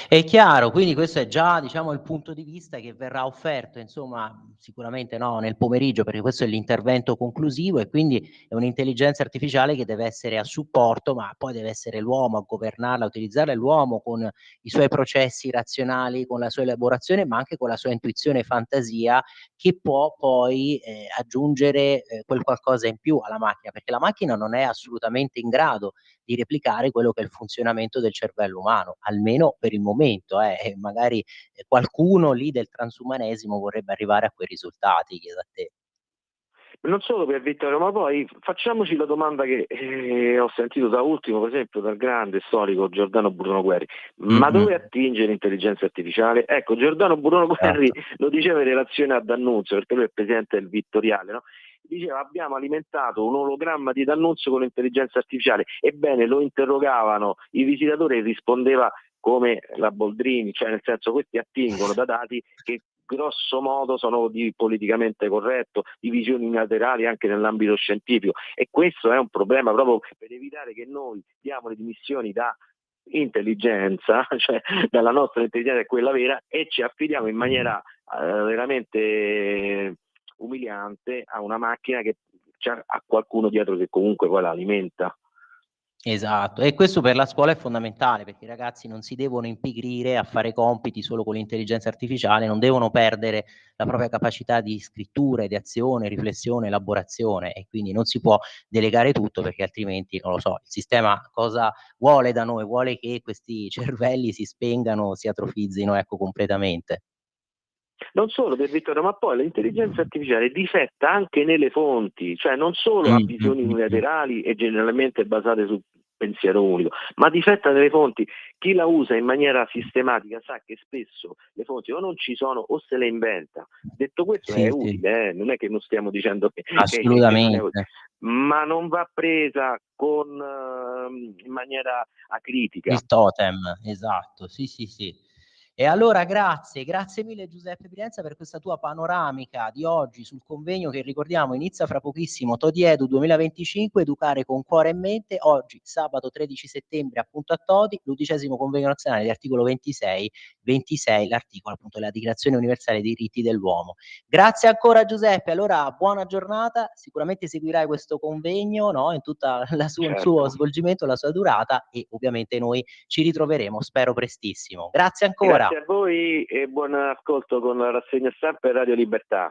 È chiaro, quindi questo è già, diciamo, il punto di vista che verrà offerto, insomma, sicuramente no, nel pomeriggio, perché questo è l'intervento conclusivo e quindi è un'intelligenza artificiale che deve essere a supporto, ma poi deve essere l'uomo a governarla, a utilizzarla, l'uomo con i suoi processi razionali, con la sua elaborazione, ma anche con la sua intuizione e fantasia, che può poi aggiungere quel qualcosa in più alla macchina, perché la macchina non è assolutamente in grado di replicare quello che è il funzionamento del cervello umano, almeno per il momento, e magari qualcuno lì del transumanesimo vorrebbe arrivare a quei risultati, chiedo a te. Non solo per Vittorio, ma poi facciamoci la domanda che ho sentito da ultimo, per esempio, dal grande storico Giordano Bruno Guerri. Ma dove attinge l'intelligenza artificiale? Ecco, Giordano Bruno Guerri lo diceva in relazione a D'Annunzio, perché lui è presidente del Vittoriale, no? Diceva: abbiamo alimentato un ologramma di D'Annunzio con l'intelligenza artificiale. Ebbene, lo interrogavano i visitatori e rispondeva come la Boldrini, cioè nel senso, questi attingono da dati che grosso modo sono di politicamente corretto, di visioni unilaterali anche nell'ambito scientifico, e questo è un problema proprio per evitare che noi diamo le dimissioni da intelligenza, cioè dalla nostra intelligenza, è quella vera, e ci affidiamo in maniera veramente umiliante a una macchina che ha qualcuno dietro che comunque poi la alimenta. Esatto, e questo per la scuola è fondamentale, perché i ragazzi non si devono impigrire a fare compiti solo con l'intelligenza artificiale, non devono perdere la propria capacità di scrittura, di azione, riflessione, elaborazione, e quindi non si può delegare tutto, perché altrimenti, non lo so, il sistema cosa vuole da noi? Vuole che questi cervelli si spengano, si atrofizzino, ecco, completamente. Non solo, per Vittorio, ma poi l'intelligenza artificiale difetta anche nelle fonti, cioè non solo ha visioni unilaterali e generalmente basate sul pensiero unico, ma difetta nelle fonti. Chi la usa in maniera sistematica sa che spesso le fonti o non ci sono o se le inventa. Detto questo, è utile, non è che non stiamo dicendo che non è utile, ma non va presa in maniera acritica. Il totem, esatto, sì, sì, sì. E allora grazie mille Giuseppe Brienza per questa tua panoramica di oggi sul convegno che, ricordiamo, inizia fra pochissimo, Todi Edu 2025, Educare con cuore e mente, oggi sabato 13 settembre appunto a Todi, l'11° convegno nazionale di articolo 26, l'articolo appunto della Dichiarazione Universale dei Diritti dell'Uomo. Grazie ancora Giuseppe, allora buona giornata, sicuramente seguirai questo convegno, no, in tutta il suo svolgimento, la sua durata, e ovviamente noi ci ritroveremo, spero prestissimo. Grazie ancora. Grazie a voi e buon ascolto con la rassegna stampa e Radio Libertà.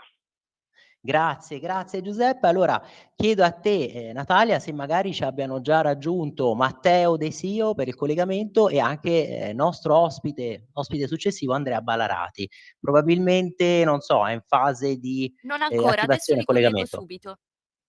Grazie Giuseppe. Allora chiedo a te, Natalia, se magari ci abbiano già raggiunto Matteo Desio per il collegamento e anche nostro ospite successivo Andrea Ballarati. Probabilmente, non so, è in fase di Non ancora, adesso attivazione li collego collegamento. subito.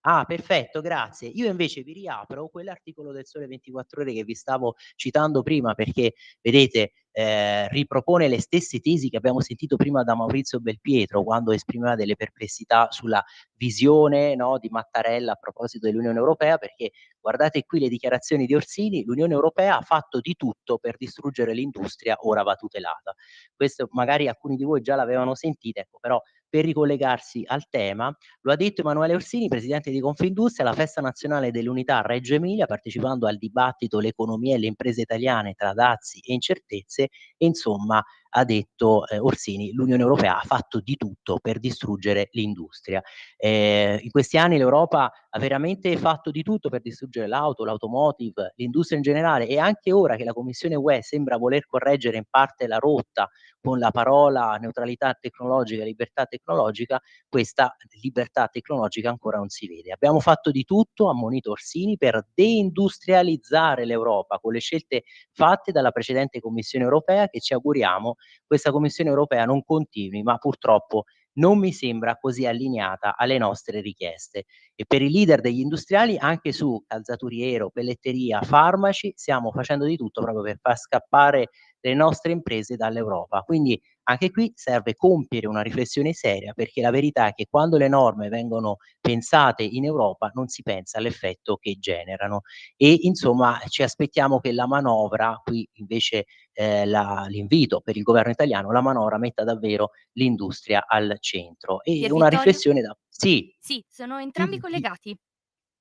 Ah, perfetto, grazie. Io invece vi riapro quell'articolo del Sole 24 Ore che vi stavo citando prima, perché vedete, ripropone le stesse tesi che abbiamo sentito prima da Maurizio Belpietro, quando esprimeva delle perplessità sulla visione, no, di Mattarella a proposito dell'Unione Europea, perché guardate qui le dichiarazioni di Orsini: l'Unione Europea ha fatto di tutto per distruggere l'industria, ora va tutelata. Questo magari alcuni di voi già l'avevano sentito, ecco, però per ricollegarsi al tema, lo ha detto Emanuele Orsini, presidente di Confindustria, alla Festa Nazionale dell'Unità a Reggio Emilia, partecipando al dibattito "L'economia e le imprese italiane tra dazi e incertezze", e insomma ha detto Orsini: l'Unione Europea ha fatto di tutto per distruggere l'industria. In questi anni l'Europa ha veramente fatto di tutto per distruggere l'auto, l'automotive, l'industria in generale, e anche ora che la Commissione UE sembra voler correggere in parte la rotta con la parola neutralità tecnologica, libertà tecnologica, questa libertà tecnologica ancora non si vede. Abbiamo fatto di tutto, ammonito Orsini, per deindustrializzare l'Europa con le scelte fatte dalla precedente Commissione europea, che ci auguriamo questa Commissione europea non continui, ma purtroppo non mi sembra così allineata alle nostre richieste. E per i leader degli industriali, anche su calzaturiero, pelletteria, farmaci, stiamo facendo di tutto proprio per far scappare le nostre imprese dall'Europa. Quindi anche qui serve compiere una riflessione seria, perché la verità è che quando le norme vengono pensate in Europa non si pensa all'effetto che generano, e insomma ci aspettiamo che la manovra, qui invece l'invito per il governo italiano, la manovra metta davvero l'industria al centro. E Pier una Vittorio? riflessione da... Sì, Sì, sono entrambi di- collegati.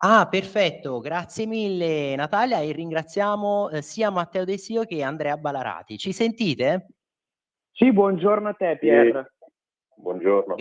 Ah, perfetto, grazie mille Natalia e ringraziamo sia Matteo De Sio che Andrea Ballarati. Ci sentite? Sì, buongiorno a te, Pier. Buongiorno.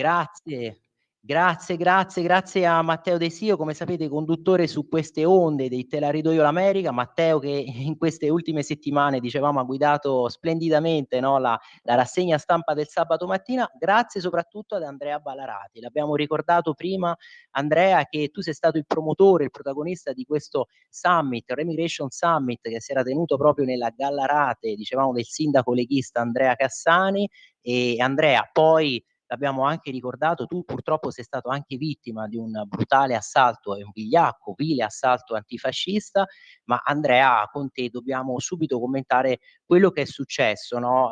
Grazie a Matteo De Sio, come sapete conduttore su queste onde dei Te la rido io l'America. Matteo che in queste ultime settimane, dicevamo, ha guidato splendidamente, no, la rassegna stampa del sabato mattina. Grazie soprattutto ad Andrea Ballarati. L'abbiamo ricordato prima, Andrea, che tu sei stato il promotore, il protagonista di questo summit, Remigration Summit, che si era tenuto proprio nella Gallarate, dicevamo, del sindaco leghista Andrea Cassani. E Andrea, poi l'abbiamo anche ricordato, tu purtroppo sei stato anche vittima di un brutale assalto e un vigliacco, vile assalto antifascista, ma Andrea, con te dobbiamo subito commentare quello che è successo, no?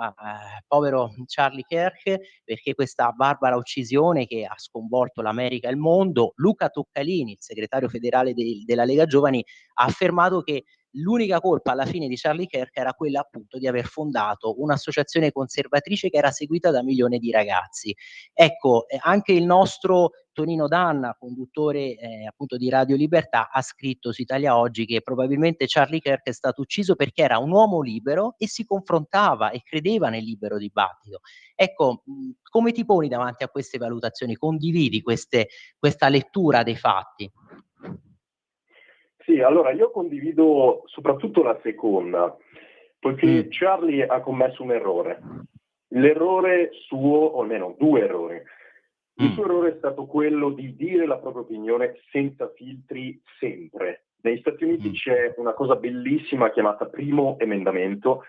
Povero Charlie Kirk, perché questa barbara uccisione che ha sconvolto l'America e il mondo. Luca Toccalini, il segretario federale della Lega Giovani, ha affermato che l'unica colpa alla fine di Charlie Kirk era quella appunto di aver fondato un'associazione conservatrice che era seguita da milioni di ragazzi. Ecco, anche il nostro Tonino Danna, conduttore appunto di Radio Libertà, ha scritto su Italia Oggi che probabilmente Charlie Kirk è stato ucciso perché era un uomo libero e si confrontava e credeva nel libero dibattito. Ecco, come ti poni davanti a queste valutazioni? Condividi questa lettura dei fatti? Sì, allora io condivido soprattutto la seconda, poiché Charlie ha commesso un errore. L'errore suo, o almeno due errori. Il suo errore è stato quello di dire la propria opinione senza filtri sempre. Negli Stati Uniti c'è una cosa bellissima chiamata primo emendamento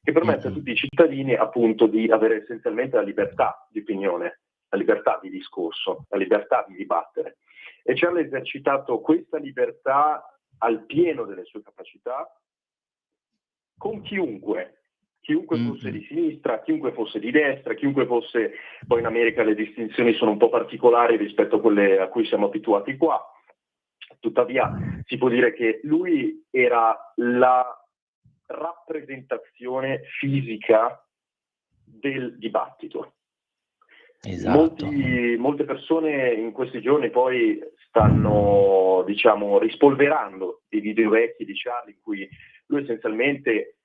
che permette a tutti i cittadini appunto di avere essenzialmente la libertà di opinione, la libertà di discorso, la libertà di dibattere. E Charlie ha esercitato questa libertà al pieno delle sue capacità con chiunque fosse di sinistra, chiunque fosse di destra, chiunque fosse, poi in America le distinzioni sono un po' particolari rispetto a quelle a cui siamo abituati qua, tuttavia si può dire che lui era la rappresentazione fisica del dibattito. Esatto. Molte persone in questi giorni poi stanno, diciamo, rispolverando i video vecchi di Charlie in cui lui essenzialmente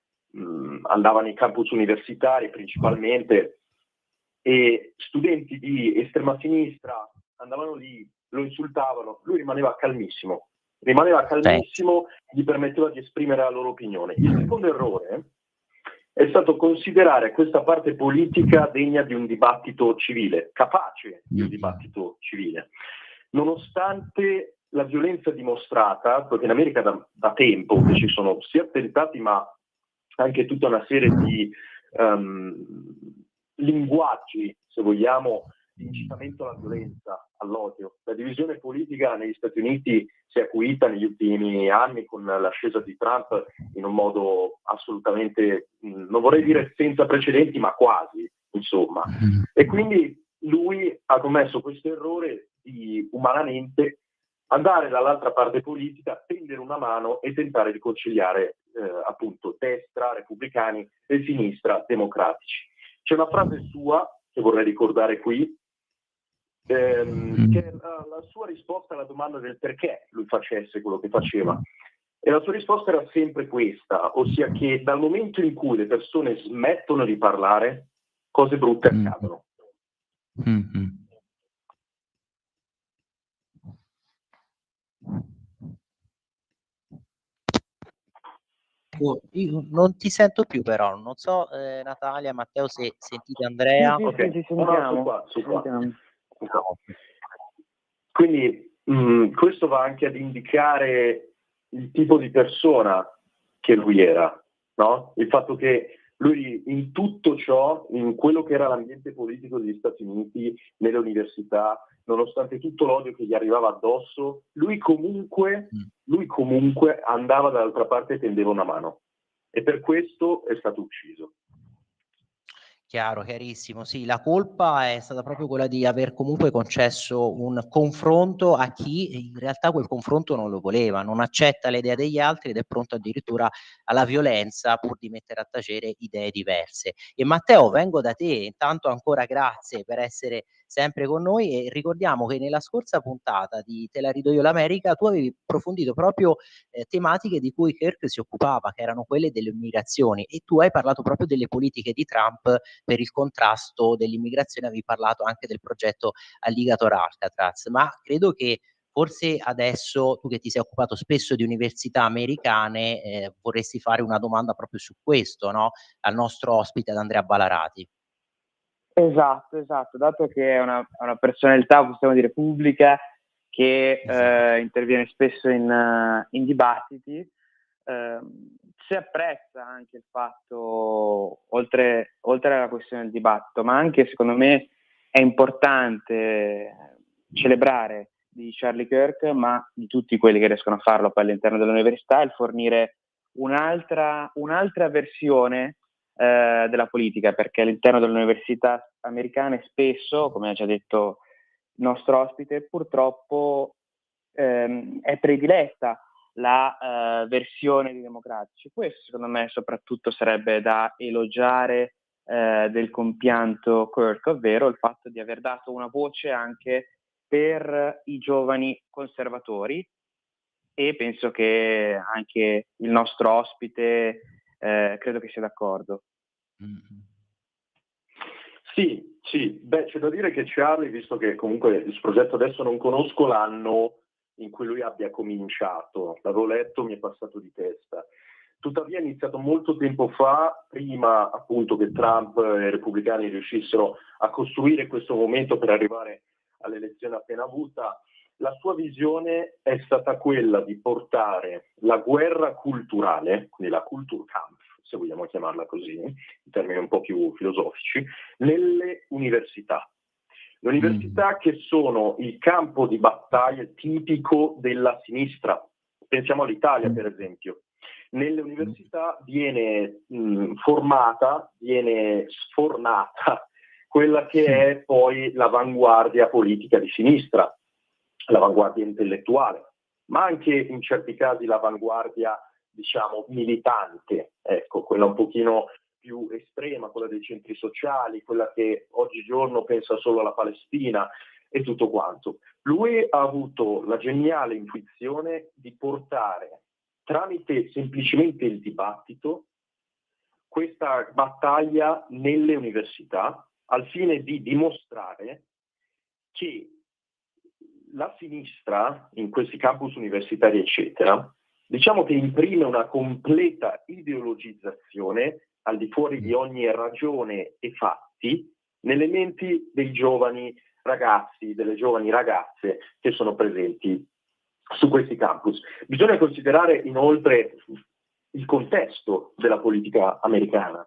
andava nei campus universitari principalmente e studenti di estrema sinistra andavano lì, lo insultavano, lui rimaneva calmissimo, gli permetteva di esprimere la loro opinione. Il secondo errore è stato considerare questa parte politica degna di un dibattito civile, capace di un dibattito civile, nonostante la violenza dimostrata, perché in America da tempo che ci sono sia attentati ma anche tutta una serie di linguaggi, se vogliamo, di incitamento alla violenza, all'odio. La divisione politica negli Stati Uniti si è acuita negli ultimi anni con l'ascesa di Trump in un modo assolutamente, non vorrei dire senza precedenti, ma quasi, insomma. E quindi lui ha commesso questo errore di umanamente andare dall'altra parte politica, tendere una mano e tentare di conciliare appunto destra, repubblicani e sinistra, democratici. C'è una frase sua che vorrei ricordare qui, che è la sua risposta alla domanda del perché lui facesse quello che faceva. E la sua risposta era sempre questa, ossia che dal momento in cui le persone smettono di parlare, cose brutte accadono. Io non ti sento più però, non so Natalia, Matteo se sentite Andrea. Sì, ci sentiamo. Quindi questo va anche ad indicare il tipo di persona che lui era, no? Il fatto che lui in tutto ciò, in quello che era l'ambiente politico degli Stati Uniti, nelle università, nonostante tutto l'odio che gli arrivava addosso, lui comunque andava dall'altra parte e tendeva una mano. E per questo è stato ucciso. Chiaro, chiarissimo. Sì, la colpa è stata proprio quella di aver comunque concesso un confronto a chi in realtà quel confronto non lo voleva, non accetta le idee degli altri ed è pronto addirittura alla violenza pur di mettere a tacere idee diverse. E Matteo, vengo da te, intanto ancora grazie per essere sempre con noi, e ricordiamo che nella scorsa puntata di Te la rido io l'America tu avevi approfondito proprio tematiche di cui Kirk si occupava, che erano quelle delle migrazioni, e tu hai parlato proprio delle politiche di Trump per il contrasto dell'immigrazione, avevi parlato anche del progetto Alligator Alcatraz, ma credo che forse adesso, tu che ti sei occupato spesso di università americane, vorresti fare una domanda proprio su questo, no? Al nostro ospite, ad Andrea Balarati. Esatto, dato che è una personalità, possiamo dire, pubblica, che interviene spesso in dibattiti, si apprezza anche il fatto, oltre alla questione del dibattito, ma anche, secondo me, è importante celebrare di Charlie Kirk, ma di tutti quelli che riescono a farlo poi all'interno dell'università, il fornire un'altra versione della politica, perché all'interno delle università americane spesso, come ha già detto il nostro ospite, purtroppo è prediletta la versione dei democratici. Questo secondo me soprattutto sarebbe da elogiare del compianto Kirk, ovvero il fatto di aver dato una voce anche per i giovani conservatori, e penso che anche il nostro ospite credo che sia d'accordo. Sì, beh, c'è da dire che Charlie, visto che comunque il progetto adesso non conosco l'anno in cui lui abbia cominciato, l'avevo letto, mi è passato di testa. Tuttavia è iniziato molto tempo fa, prima appunto che Trump e i repubblicani riuscissero a costruire questo momento per arrivare all'elezione appena avuta. La sua visione è stata quella di portare la guerra culturale, quindi la Kulturkampf, se vogliamo chiamarla così, in termini un po' più filosofici, nelle università. Le università che sono il campo di battaglia tipico della sinistra. Pensiamo all'Italia, per esempio. Nelle università viene formata, viene sfornata quella che è poi l'avanguardia politica di sinistra, l'avanguardia intellettuale, ma anche in certi casi l'avanguardia, diciamo, militante, ecco, quella un pochino più estrema, quella dei centri sociali, quella che oggigiorno pensa solo alla Palestina e tutto quanto. Lui ha avuto la geniale intuizione di portare, tramite semplicemente il dibattito, questa battaglia nelle università, al fine di dimostrare che la sinistra, in questi campus universitari, eccetera, diciamo che imprime una completa ideologizzazione al di fuori di ogni ragione e fatti nelle menti dei giovani ragazzi, delle giovani ragazze che sono presenti su questi campus. Bisogna considerare inoltre il contesto della politica americana,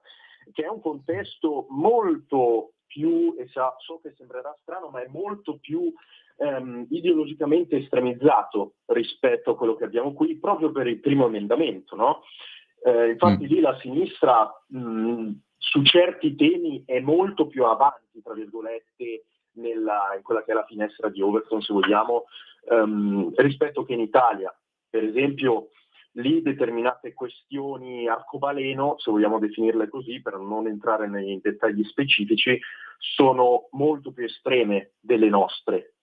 che è un contesto molto più, e so che sembrerà strano, ma è molto più ideologicamente estremizzato rispetto a quello che abbiamo qui, proprio per il primo emendamento, no? Infatti lì la sinistra su certi temi è molto più avanti, tra virgolette, in quella che è la finestra di Overton, se vogliamo, rispetto che in Italia. Per esempio, lì determinate questioni arcobaleno, se vogliamo definirle così, per non entrare nei dettagli specifici, sono molto più estreme delle nostre.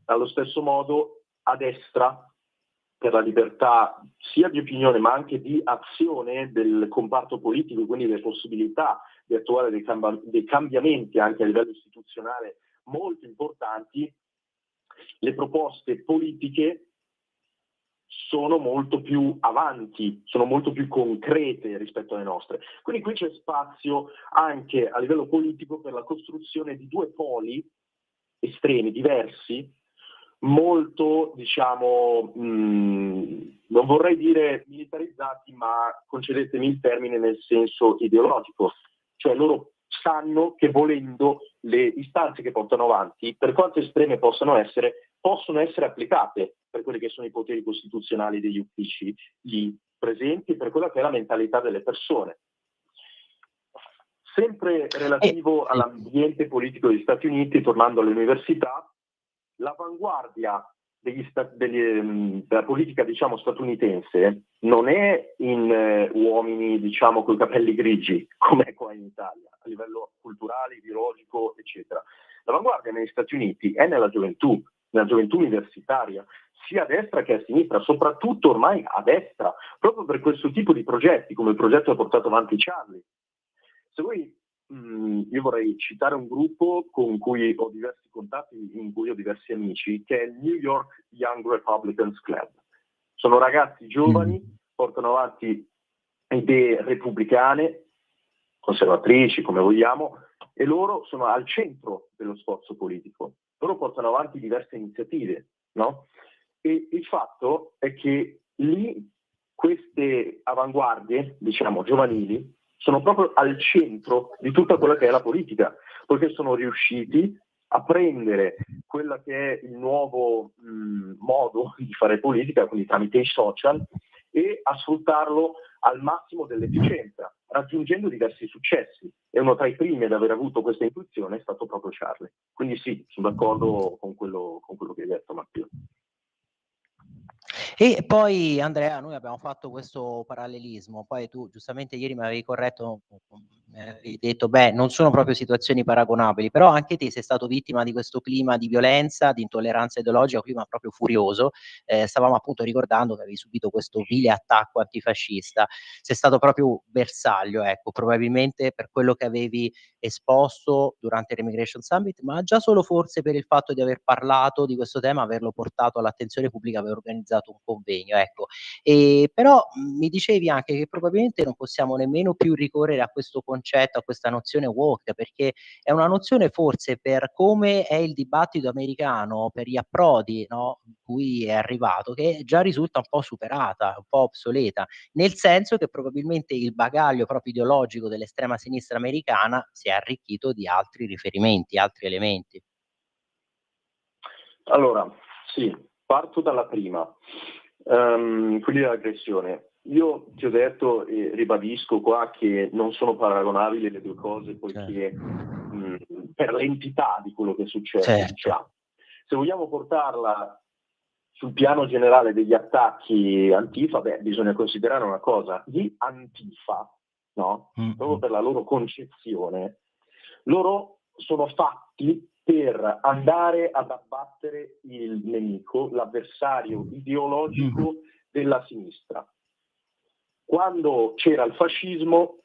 Allo stesso modo, a destra, per la libertà sia di opinione ma anche di azione del comparto politico, quindi le possibilità di attuare dei cambiamenti anche a livello istituzionale molto importanti, le proposte politiche sono molto più avanti, sono molto più concrete rispetto alle nostre. Quindi qui c'è spazio anche a livello politico per la costruzione di due poli estremi, diversi, molto, diciamo, non vorrei dire militarizzati, ma concedetemi il termine nel senso ideologico. Cioè loro sanno che volendo le istanze che portano avanti, per quanto estreme possono essere applicate per quelli che sono i poteri costituzionali degli uffici lì presenti, per quella che è la mentalità delle persone. Sempre relativo all'ambiente politico degli Stati Uniti, tornando alle università, l'avanguardia della politica, diciamo, statunitense non è in uomini, diciamo, con i capelli grigi, come è qua in Italia, a livello culturale, ideologico, eccetera, L'avanguardia negli Stati Uniti è nella gioventù universitaria, sia a destra che a sinistra, soprattutto ormai a destra, proprio per questo tipo di progetti, come il progetto che ha portato avanti Charlie. Se voi, io vorrei citare un gruppo con cui ho diversi contatti, in cui ho diversi amici, che è il New York Young Republicans Club. Sono ragazzi giovani, portano avanti idee repubblicane, conservatrici, come vogliamo, e loro sono al centro dello sforzo politico. Loro portano avanti diverse iniziative, no? E il fatto è che lì queste avanguardie, diciamo, giovanili, sono proprio al centro di tutta quella che è la politica, perché sono riusciti a prendere quella che è il nuovo modo di fare politica, quindi tramite i social, e a sfruttarlo al massimo dell'efficienza, raggiungendo diversi successi. E uno tra i primi ad aver avuto questa intuizione è stato proprio Charlie. Quindi sì, sono d'accordo con quello che hai detto, Matteo. E poi Andrea, noi abbiamo fatto questo parallelismo, poi tu giustamente ieri mi avevi corretto, mi avevi detto non sono proprio situazioni paragonabili, però anche te sei stato vittima di questo clima di violenza, di intolleranza ideologica, un clima proprio furioso. Stavamo appunto ricordando che avevi subito questo vile attacco antifascista, sei stato proprio bersaglio, ecco, probabilmente per quello che avevi esposto durante l'Immigration Summit, ma già solo forse per il fatto di aver parlato di questo tema, averlo portato all'attenzione pubblica, aver organizzato un convegno, ecco. Però mi dicevi anche che probabilmente non possiamo nemmeno più ricorrere a questo concetto, a questa nozione woke, perché è una nozione forse per come è il dibattito americano, per gli approdi, no, in cui è arrivato, che già risulta un po' superata, un po' obsoleta, nel senso che probabilmente il bagaglio proprio ideologico dell'estrema sinistra americana si è arricchito di altri riferimenti, altri elementi. Allora, sì, parto dalla prima, quindi l'aggressione. Io ti ho detto e ribadisco qua che non sono paragonabili le due cose, poiché per l'entità di quello che è successo, diciamo. Se vogliamo portarla sul piano generale degli attacchi Antifa, bisogna considerare una cosa: gli Antifa, no? Proprio per la loro concezione, loro sono fatti per andare ad abbattere il nemico, l'avversario ideologico della sinistra. Quando c'era il fascismo,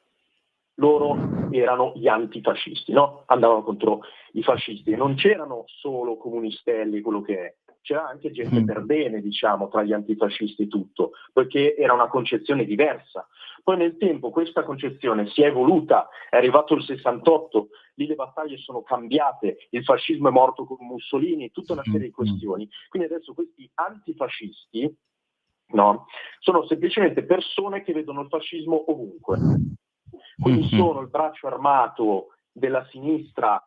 loro erano gli antifascisti, no? Andavano contro i fascisti, e non c'erano solo comunistelli, quello che è. C'era anche gente per bene, diciamo, tra gli antifascisti e tutto, perché era una concezione diversa. Poi nel tempo questa concezione si è evoluta, è arrivato il 68, lì le battaglie sono cambiate, il fascismo è morto con Mussolini, tutta una serie di questioni. Quindi adesso questi antifascisti, no, sono semplicemente persone che vedono il fascismo ovunque. Quindi sono il braccio armato della sinistra,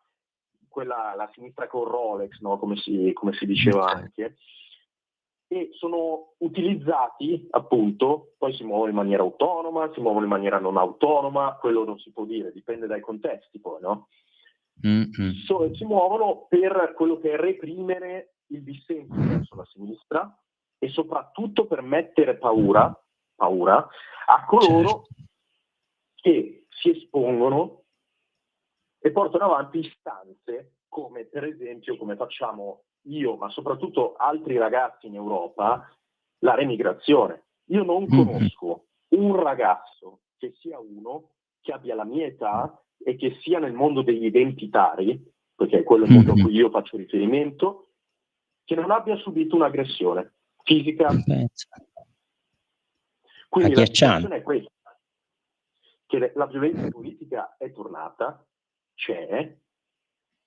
quella, la sinistra con Rolex, no? come si diceva anche, e sono utilizzati appunto, poi si muovono in maniera autonoma, si muovono in maniera non autonoma, quello non si può dire, dipende dai contesti poi, no? Si muovono per quello che è reprimere il dissenso verso la sinistra e soprattutto per mettere paura a coloro che si espongono e portano avanti istanze come, per esempio, come facciamo io, ma soprattutto altri ragazzi in Europa, la remigrazione. Io non conosco un ragazzo che sia uno che abbia la mia età e che sia nel mondo degli identitari, perché è quello il mondo a cui io faccio riferimento, che non abbia subito un'aggressione fisica. Quindi la situazione è questa, che la violenza politica è tornata, c'è,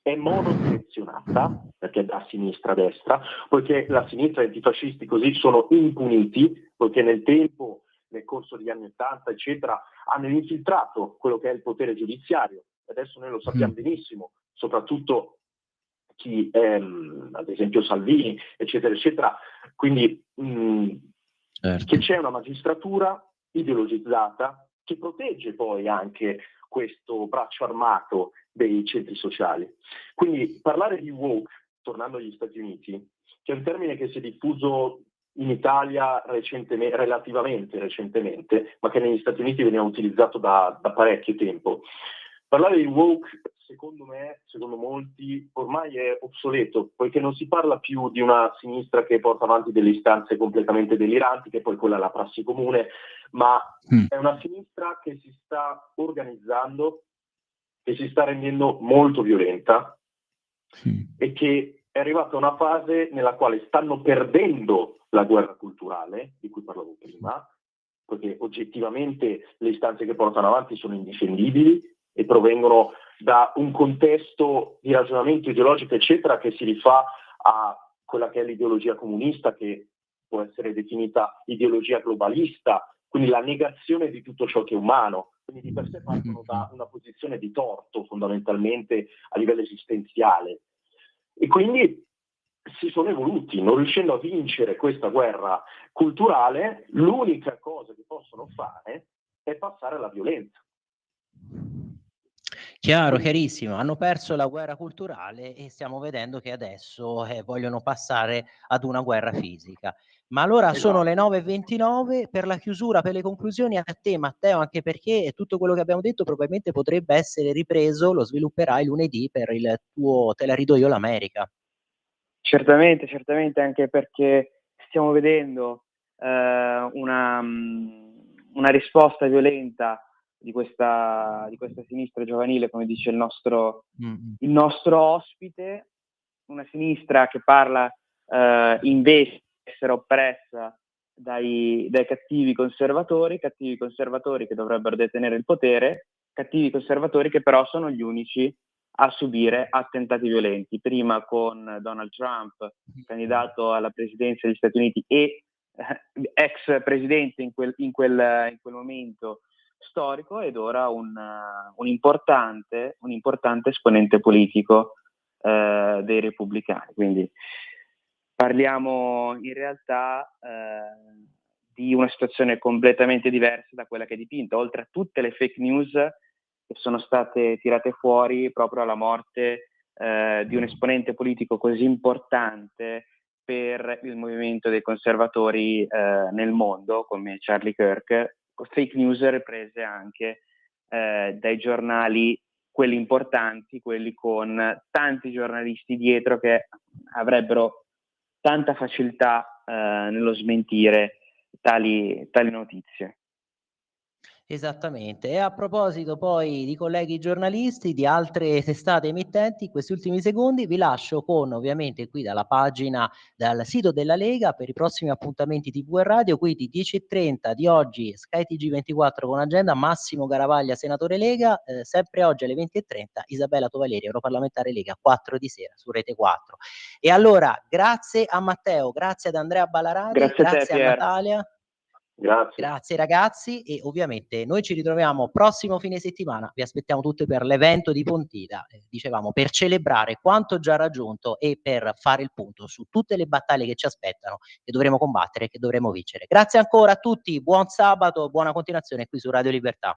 è monodirezionata, perché da sinistra a destra, poiché la sinistra e gli antifascisti così sono impuniti, poiché nel tempo, nel corso degli anni 80, eccetera, hanno infiltrato quello che è il potere giudiziario. Adesso noi lo sappiamo benissimo, soprattutto chi, ad esempio Salvini, eccetera, eccetera. Quindi che c'è una magistratura ideologizzata che protegge poi anche questo braccio armato dei centri sociali. Quindi parlare di woke, tornando agli Stati Uniti, che è un termine che si è diffuso in Italia relativamente recentemente, ma che negli Stati Uniti veniva utilizzato da parecchio tempo. Parlare di woke, secondo me, secondo molti, ormai è obsoleto, poiché non si parla più di una sinistra che porta avanti delle istanze completamente deliranti, che poi quella è la prassi comune, ma è una sinistra che si sta organizzando, che si sta rendendo molto violenta e che è arrivata a una fase nella quale stanno perdendo la guerra culturale, di cui parlavo prima, perché oggettivamente le istanze che portano avanti sono indifendibili e provengono da un contesto di ragionamento ideologico, eccetera, che si rifà a quella che è l'ideologia comunista, che può essere definita ideologia globalista, quindi la negazione di tutto ciò che è umano. Quindi di per sé partono da una posizione di torto, fondamentalmente a livello esistenziale. E quindi si sono evoluti, non riuscendo a vincere questa guerra culturale, l'unica cosa che possono fare è passare alla violenza. Chiaro, chiarissimo. Hanno perso la guerra culturale e stiamo vedendo che adesso vogliono passare ad una guerra fisica. Ma allora sono le 9:29 per la chiusura, per le conclusioni a te Matteo, anche perché tutto quello che abbiamo detto probabilmente potrebbe essere ripreso, lo svilupperai lunedì per il tuo Te la ridò io l'America. Certamente, anche perché stiamo vedendo una risposta violenta di questa sinistra giovanile, come dice il nostro ospite, una sinistra che parla invece di essere oppressa dai cattivi conservatori che dovrebbero detenere il potere, cattivi conservatori che però sono gli unici a subire attentati violenti, prima con Donald Trump, candidato alla presidenza degli Stati Uniti e ex presidente in quel momento storico, ed ora un importante esponente politico dei repubblicani. Quindi parliamo in realtà di una situazione completamente diversa da quella che è dipinta, oltre a tutte le fake news che sono state tirate fuori proprio alla morte di un esponente politico così importante per il movimento dei conservatori nel mondo, come Charlie Kirk, fake news riprese anche dai giornali, quelli importanti, quelli con tanti giornalisti dietro che avrebbero tanta facilità nello smentire tali notizie. Esattamente. E a proposito poi di colleghi giornalisti di altre testate emittenti, in questi ultimi secondi vi lascio con, ovviamente, qui dalla pagina, dal sito della Lega per i prossimi appuntamenti TV e radio, quindi 10:30 di oggi Sky TG24 con agenda Massimo Garavaglia, senatore Lega, sempre oggi alle 20:30 Isabella Tovaleri, europarlamentare Lega, 4 di sera su Rete 4. E allora, grazie a Matteo, grazie ad Andrea Ballarati, grazie a Natalia. Grazie ragazzi, e ovviamente noi ci ritroviamo prossimo fine settimana, vi aspettiamo tutti per l'evento di Pontida, dicevamo, per celebrare quanto già raggiunto e per fare il punto su tutte le battaglie che ci aspettano, che dovremo combattere e che dovremo vincere. Grazie ancora a tutti, buon sabato, buona continuazione qui su Radio Libertà.